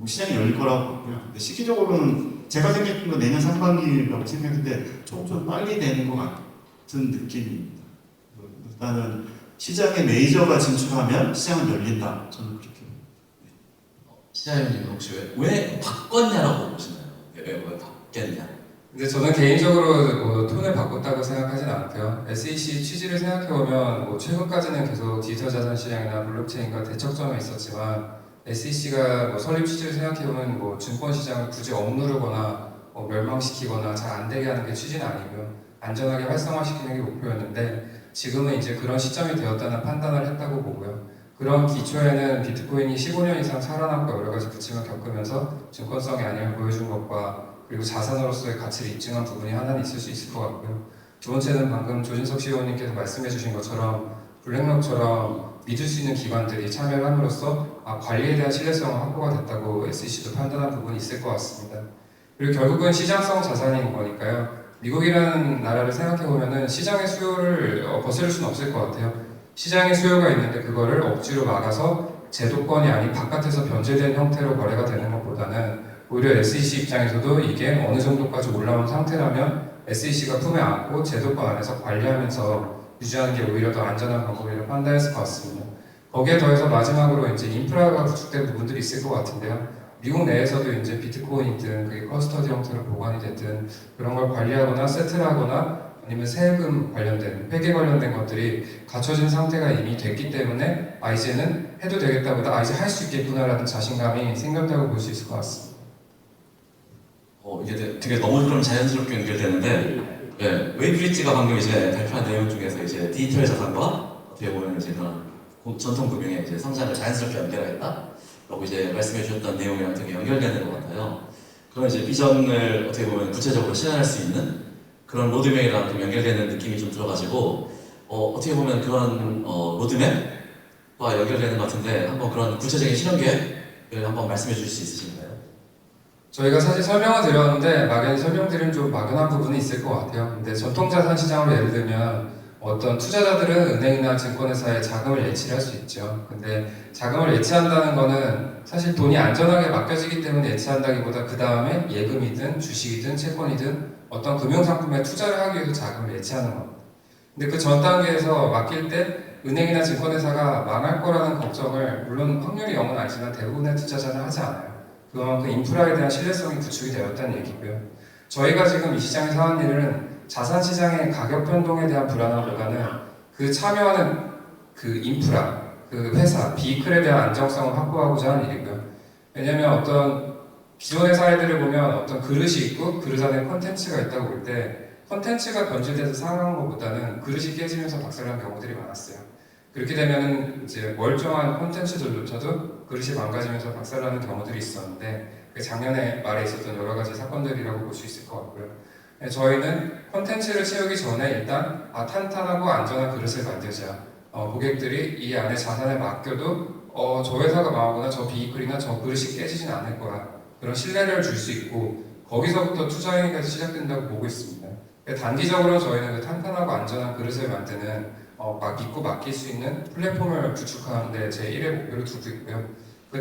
시장이 열릴 거라고 보고요. 근데 시기적으로는 제가 생각했던 건 내년 상반기라고 생각했는데 조금 빨리 되는 것 같은 느낌입니다. 일단은 시장에 메이저가 진출하면 시장은 열린다. 저는 그렇게 봅니다.
시장님 혹시 왜 바꿨냐라고 보시나요? 왜 바뀌었냐?
근데 저는 개인적으로 톤을 바꿨다고 생각하진 않고요. SEC 취지를 생각해보면 최근까지는 계속 디지털 자산 시장이나 블록체인과 대척점에 있었지만 SEC가 설립 취지를 생각해보면 증권 시장을 굳이 억누르거나 멸망시키거나 잘 안 되게 하는 게 취지는 아니고요. 안전하게 활성화시키는 게 목표였는데 지금은 이제 그런 시점이 되었다는 판단을 했다고 보고요. 그런 기초에는 비트코인이 15년 이상 살아남고 여러 가지 부침을 겪으면서 증권성의 안녕을 보여준 것과 그리고 자산으로서의 가치를 입증한 부분이 하나는 있을 수 있을 것 같고요. 두 번째는 방금 조진석 CEO님께서 말씀해 주신 것처럼 블랙락처럼 믿을 수 있는 기관들이 참여를 함으로써 관리에 대한 신뢰성은 확보가 됐다고 SEC도 판단한 부분이 있을 것 같습니다. 그리고 결국은 시장성 자산인 거니까요. 미국이라는 나라를 생각해보면 시장의 수요를 거스를 수는 없을 것 같아요. 시장의 수요가 있는데 그거를 억지로 막아서 제도권이 아닌 바깥에서 변제된 형태로 거래가 되는 것보다는 오히려 SEC 입장에서도 이게 어느 정도까지 올라온 상태라면 SEC가 품에 안고 제도권 안에서 관리하면서 유지하는 게 오히려 더 안전한 방법이라고 판단했을 것 같습니다. 거기에 더해서 마지막으로 이제 인프라가 구축된 부분들이 있을 것 같은데요. 미국 내에서도 이제 비트코인이든 그게 커스터디 형태로 보관이 됐든 그런 걸 관리하거나 세틀하거나 아니면 세금 관련된 회계 관련된 것들이 갖춰진 상태가 이미 됐기 때문에 이제는 해도 되겠다보다 이제 할 수 있겠구나라는 자신감이 생겼다고 볼 수 있을 것 같습니다.
이게 되게 너무 그럼 자연스럽게 연결되는데, 웨이브리지가 방금 이제 발표한 내용 중에서 이제 디지털 자산과 어떻게 보면 이제 그런 전통 금융의 이제 성장을 자연스럽게 연결하겠다라고 이제 말씀해 주셨던 내용이랑 되게 연결되는 것 같아요. 그런 이제 비전을 어떻게 보면 구체적으로 실현할 수 있는 그런 로드맵이랑 좀 연결되는 느낌이 좀 들어가지고 어떻게 보면 그런 로드맵과 연결되는 것 같은데 한번 그런 구체적인 실현 계획을 한번 말씀해 주실 수 있으신가요?
저희가 사실 설명을 드렸는데 막연히 설명드리면 좀 막연한 부분이 있을 것 같아요. 근데 전통자산 시장으로 예를 들면 어떤 투자자들은 은행이나 증권회사에 자금을 예치를 할 수 있죠. 근데 자금을 예치한다는 거는 사실 돈이 안전하게 맡겨지기 때문에 예치한다기보다 그 다음에 예금이든 주식이든 채권이든 어떤 금융상품에 투자를 하기 위해서 자금을 예치하는 겁니다. 근데 그 전 단계에서 맡길 때 은행이나 증권회사가 망할 거라는 걱정을 물론 확률이 0은 아니지만 대부분의 투자자는 하지 않아요. 그만큼 인프라에 대한 신뢰성이 구축이 되었다는 얘기고요. 저희가 지금 이 시장에서 하는 일은 자산 시장의 가격 변동에 대한 불안함보다는 그 참여하는 그 인프라, 그 회사, 비클에 대한 안정성을 확보하고자 하는 일이고요. 왜냐하면 어떤 기존의 사례들을 보면 어떤 그릇이 있고 그릇 안에 컨텐츠가 있다고 볼 때 컨텐츠가 변질돼서 상한 것보다는 그릇이 깨지면서 박살난 경우들이 많았어요. 그렇게 되면 이제 멀쩡한 콘텐츠들조차도 그릇이 망가지면서 박살나는 경우들이 있었는데 그 작년에 말에 있었던 여러 가지 사건들이라고 볼 수 있을 것 같고요. 저희는 콘텐츠를 채우기 전에 일단 탄탄하고 안전한 그릇을 만들자. 고객들이 이 안에 자산을 맡겨도 저 회사가 망하거나 저 비이클이나 저 그릇이 깨지진 않을 거야. 그런 신뢰를 줄 수 있고 거기서부터 투자 행위까지 시작된다고 보고 있습니다. 단기적으로 저희는 그 탄탄하고 안전한 그릇을 만드는 믿고 맡길 수 있는 플랫폼을 구축하는 데 제 1의 목표를 두고 있고요.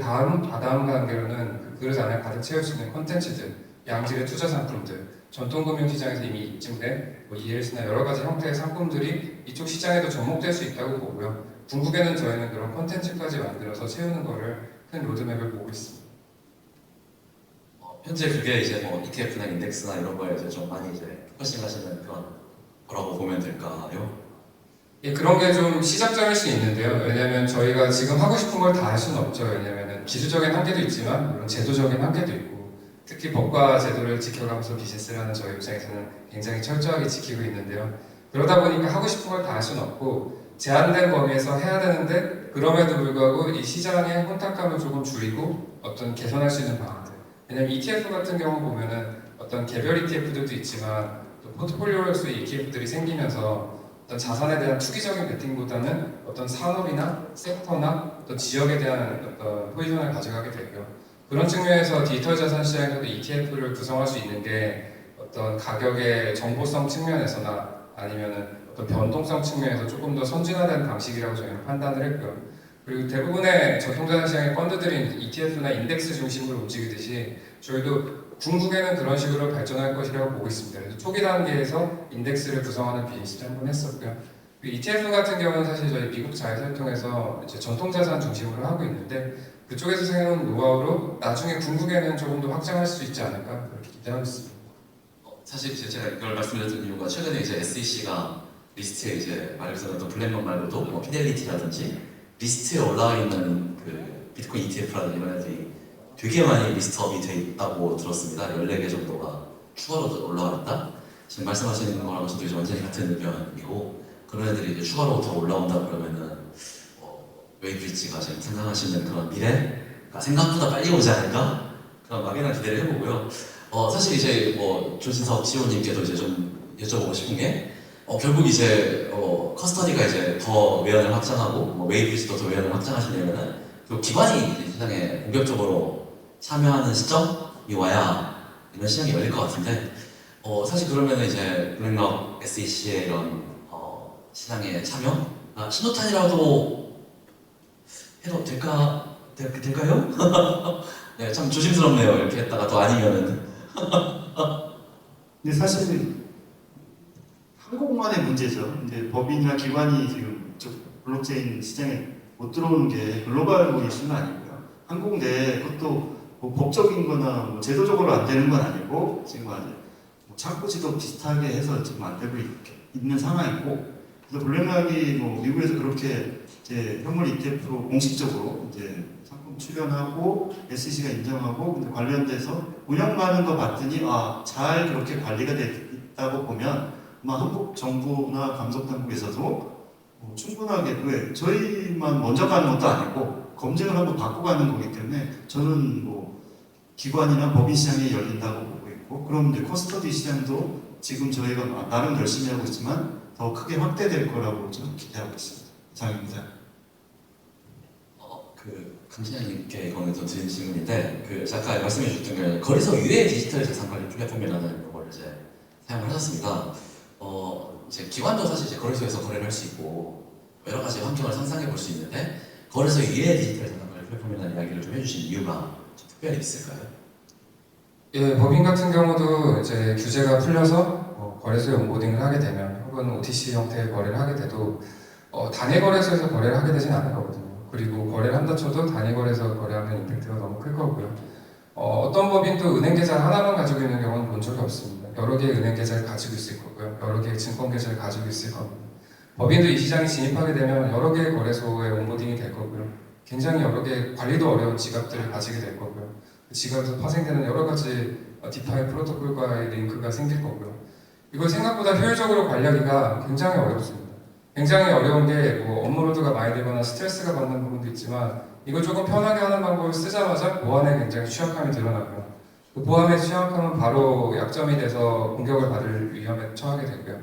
다음 단계로는 그 그릇 안에 가득 채울 수 있는 콘텐츠들, 양질의 투자 상품들, 전통금융시장에서 이미 입증된 ELS나 여러 가지 형태의 상품들이 이쪽 시장에도 접목될 수 있다고 보고요. 궁극에는 저희는 그런 콘텐츠까지 만들어서 채우는 거를 큰 로드맵을 보고 있습니다.
현재 그게 이제 뭐 ETF나 인덱스나 이런 거에 이제 좀 많이 이제 포커싱하시는 그런 거라고 보면 될까요?
예, 그런 게 좀 시작점일 수 있는데요. 왜냐하면 저희가 지금 하고 싶은 걸 다 할 수는 없죠. 왜냐하면 기술적인 한계도 있지만 물론 제도적인 한계도 있고 특히 법과 제도를 지켜가면서 비즈니스를 하는 저희 입장에서는 굉장히 철저하게 지키고 있는데요. 그러다 보니까 하고 싶은 걸 다 할 수는 없고 제한된 범위에서 해야 되는데 그럼에도 불구하고 이 시장의 혼탁감을 조금 줄이고 어떤 개선할 수 있는 방안들. 왜냐하면 ETF 같은 경우 보면은 어떤 개별 ETF들도 있지만 또 포트폴리오로서의 ETF들이 생기면서 어떤 자산에 대한 투기적인 베팅보다는 어떤 산업이나 섹터나 어떤 지역에 대한 어떤 포지션을 가져가게 되고요. 그런 측면에서 디지털 자산 시장에서도 ETF를 구성할 수 있는 게 어떤 가격의 정보성 측면에서나 아니면은 어떤 변동성 측면에서 조금 더 선진화된 방식이라고 저희는 판단을 했고요. 그리고 대부분의 전통자산 시장의 펀드들이 ETF나 인덱스 중심으로 움직이듯이 저희도 궁극에는 그런 식으로 발전할 것이라고 보고 있습니다. 그래서 초기 단계에서 인덱스를 구성하는 비즈니스를 한번 했었고요. ETF 같은 경우는 사실 저희 미국 자회사를 통해서 이제 전통자산 중심으로 하고 있는데 그쪽에서 생겨난 노하우로 나중에 궁극에는 조금 더 확장할 수 있지 않을까 그렇게 기대하고 있습니다.
사실 이제 제가 이걸 말씀드렸던 이유가 최근에 이제 SEC가 리스트에 이제 말 그대로 어떤 블랙런 말고도 뭐 피델리티라든지 리스트에 올라와 있는 그 비트코인 ETF라는 이런 애들이 되게 많이 리스트업이 돼 있다고 들었습니다. 14개 정도가 추가로 올라와 있다. 지금 말씀하시는 거랑 저도 이제 완전히 같은 의견이고 그런 애들이 이제 추가로 더 올라온다 그러면은 웨이브리지가 지금 생각하시는 그런 미래가 생각보다 빨리 오지 않을까? 그런 막연한 기대를 해보고요. 사실 이제 뭐 조진석 CEO님께도 이제 좀 여쭤보고 싶은 게 결국 이제 커스터디가 이제 더 외연을 확장하고 웨이브리지도 더 외연을 확장하시려면은 그 기관이 이제 시장에 본격적으로 참여하는 시점이 와야 이런 시장이 열릴 것 같은데 사실 그러면은 이제 블랙록 SEC의 이런 시장에 참여가 신호탄이라도 해도 될까요? 네, 참 조심스럽네요. 이렇게 했다가 또 아니면은.
근데 사실 한국만의 문제죠. 이제 법인이나 기관이 지금 블록체인 시장에 못 들어오는 게 글로벌 이슈는 아니고요. 한국 내에 그것도 뭐 법적인 거나 뭐 제도적으로 안 되는 건 아니고 지금 아직 뭐 창구지도 비슷하게 해서 지금 안 되고 있는 상황이고, 그래서 블랙락이 뭐 미국에서 그렇게 이제 현물 ETF로 공식적으로 이제 상품 출연하고 SEC가 인정하고 근데 관련돼서 운영하는 거 봤더니 잘 그렇게 관리가 돼 있다고 보면 아마 한국 정부나 감독당국에서도 뭐 충분하게 왜 저희만 먼저 가는 것도 아니고 검증을 한번 받고 가는 거기 때문에 저는 뭐 기관이나 법인 시장이 열린다고 보고 있고, 그럼 이제 커스터디 시장도 지금 저희가 나름 열심히 하고 있지만 더 크게 확대될 거라고 저는 기대하고 있습니다. 이상입니다.
강신장님께 이거는 좀 드린 질문인데, 아까 말씀해 주셨던 게 거래소 위에 디지털 자산 관리 플랫폼이라는 걸 이제 사용을 하셨습니다. 이제 기관도 사실 이제 거래소에서 거래를 할 수 있고 여러 가지 환경을 상상해 볼 수 있는데, 거래소 위에 디지털 자산 관리 플랫폼이라는 이야기를 좀 해주신 이유가 좀 특별히 있을까요?
예, 법인 같은 경우도 이제 규제가 풀려서 거래소에 온보딩을 하게 되면 혹은 OTC 형태의 거래를 하게 돼도 단일 거래소에서 거래를 하게 되진 않을 거거든요. 그리고 거래를 한다 쳐도 단일 거래소에서 거래하는 임팩트가 너무 클 거고요. 어떤 법인도 은행 계좌 하나만 가지고 있는 경우는 본 적이 없습니다. 여러 개의 은행 계좌를 가지고 있을 거고요. 여러 개의 증권 계좌를 가지고 있을 겁니다. 법인도 이 시장에 진입하게 되면 여러 개의 거래소에 온보딩이 될 거고요. 굉장히 여러 개의 관리도 어려운 지갑들을 가지게 될 거고요. 그 지갑에서 파생되는 여러 가지 디파이 프로토콜과의 링크가 생길 거고요. 이걸 생각보다 효율적으로 관리하기가 굉장히 어렵습니다. 굉장히 어려운 게 뭐 업무로드가 많이 되거나 스트레스가 받는 부분도 있지만, 이걸 조금 편하게 하는 방법을 쓰자마자 보안에 굉장히 취약함이 드러나고요. 그 보안의 취약함은 바로 약점이 돼서 공격을 받을 위험에 처하게 되고요.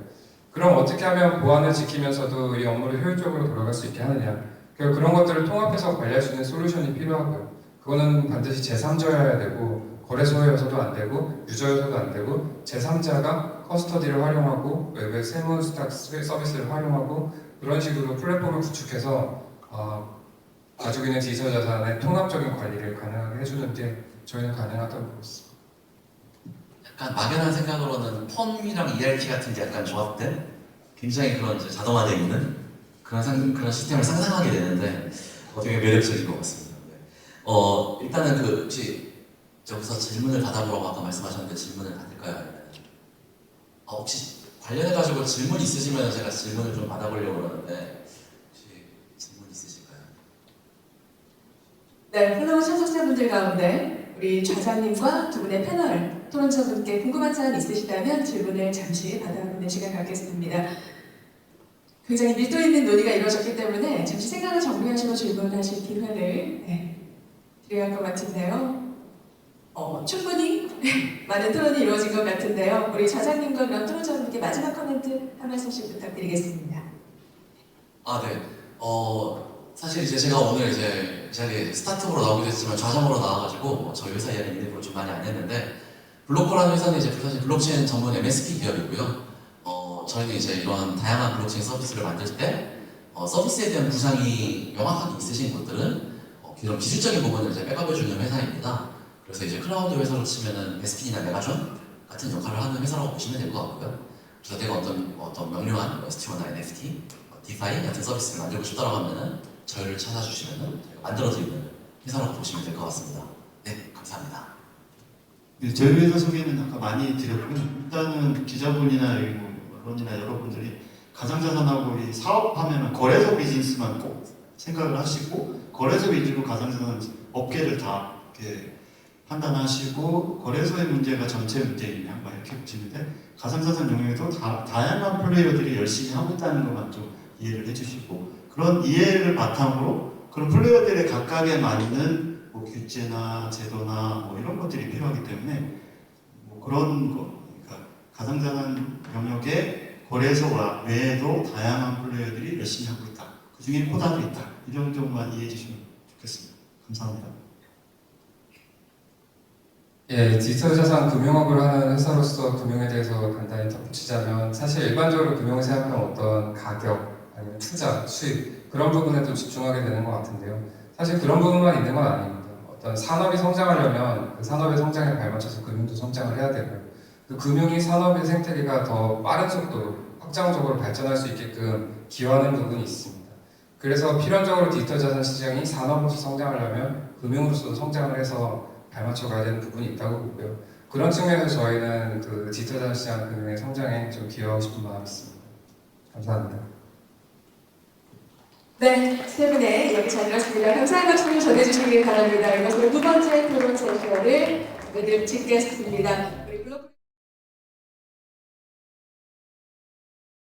그럼 어떻게 하면 보안을 지키면서도 이 업무를 효율적으로 돌아갈 수 있게 하느냐, 그런 것들을 통합해서 관리할 수 있는 솔루션이 필요하고요. 그거는 반드시 제3자여야 되고, 거래소여서도 안 되고 유저여서도 안 되고, 제3자가 커스터디를 활용하고 외부의 세무 스탁 서비스를 활용하고 그런 식으로 플랫폼을 구축해서 가지고 있는 디지털 자산의 통합적인 관리를 가능하게 해주는 게 저희는 가능하다고 보고 있습니다.
약간 막연한 생각으로는 펌이랑 ERP 같은 게 약간 조합된 굉장히 그런 이제 자동화되어 있는 그런 시스템을 상상하게 되는데 되게 매력적인 것 같습니다. 네. 일단은 혹시 여기서 질문을 받아보라고 아까 말씀하셨는데 질문을 받을까요? 아니면 혹시 관련해가지고 질문 있으시면 제가 질문을 좀 받아보려고 그러는데 혹시 질문 있으실까요?
네, 플로우 참석자분들 가운데 우리 좌장님과 두 분의 패널 토론자분께 궁금한 사항 있으시다면 질문을 잠시 받아보는 시간 갖겠습니다. 굉장히 밀도 있는 논의가 이루어졌기 때문에 잠시 생각을 정리하시고 질문하실 기회를 드려야 할 것 같은데요. 충분히 많은 토론이 이루어진 것 같은데요. 우리 좌장님과 그럼 토론자분께 마지막 코멘트 한 말씀씩 부탁드리겠습니다.
네. 사실 이제 제가 오늘 이제 자리에 스타트업으로 나오기도 했지만 좌장으로 나와가지고 저희 회사 이야기는 일부러 좀 많이 안 했는데, 블록코라는 회사는 이제 사실 블록체인 전문 MSP 기업이고요. 저희는 이제 이런 다양한 블록체인 서비스를 만들 때 서비스에 대한 구상이 명확하게 있으신 분들은 이런 기술적인 부분을 이제 백업해주는 회사입니다. 그래서 이제 클라우드 회사로 치면은 베스킨이나 메가존 같은 역할을 하는 회사라고 보시면 될 것 같고요. 그래서 내가 어떤 명료한 STO나 NFT, 디파이 같은 서비스를 만들고 싶다고 하면은 저희를 찾아주시면은 만들어드리는 회사라고 보시면 될 것 같습니다. 네, 감사합니다.
네, 저희 회사 소개는 아까 많이 드렸고요. 일단은 기자분이나 언론이나 여러분들이 가상자산하고 이 사업하면 거래소 비즈니스만 꼭 생각을 하시고, 거래소 위주로 가상자산 업계를 다 이렇게 판단하시고 거래소의 문제가 전체 문제이냐 이렇게 보시는데, 가상자산 영역에도 다양한 플레이어들이 열심히 하고 있다는 것만 좀 이해를 해주시고, 그런 이해를 바탕으로 그런 플레이어들의 각각에 맞는 규제나 제도나 이런 것들이 필요하기 때문에 그런 거, 그러니까 가상자산 영역의 거래소와 외에도 다양한 플레이어들이 열심히 하고 있다. 그 중에 코다도 있다. 이 정도만 이해해 주시면 좋겠습니다. 감사합니다.
예, 디지털 자산 금융업을 하는 회사로서 금융에 대해서 간단히 덧붙이자면, 사실 일반적으로 금융을 생각하면 어떤 가격, 아니면 투자, 수익 그런 부분에도 집중하게 되는 것 같은데요. 사실 그런 부분만 있는 건 아닙니다. 어떤 산업이 성장하려면 그 산업의 성장에 발맞춰서 금융도 성장을 해야 되고요. 그 금융이 산업의 생태계가 더 빠른 속도로 확장적으로 발전할 수 있게끔 기여하는 부분이 있습니다. 그래서 필연적으로 디지털 자산 시장이 산업으로서 성장하려면 금융으로서도 성장을 해서 발맞춰 가야 되는 부분이 있다고 보고요. 그런 측면에서 저희는 그 디지털 자산 시장 금융의 성장에 좀 기여하고 싶은 마음이 있습니다. 감사합니다.
네, 세 분의 얘기 잘 들었습니다. 감사의 말씀을 전해주시기 바랍니다. 이것으로 두 번째 토론 세션을 마치겠습니다. 우리 글로벌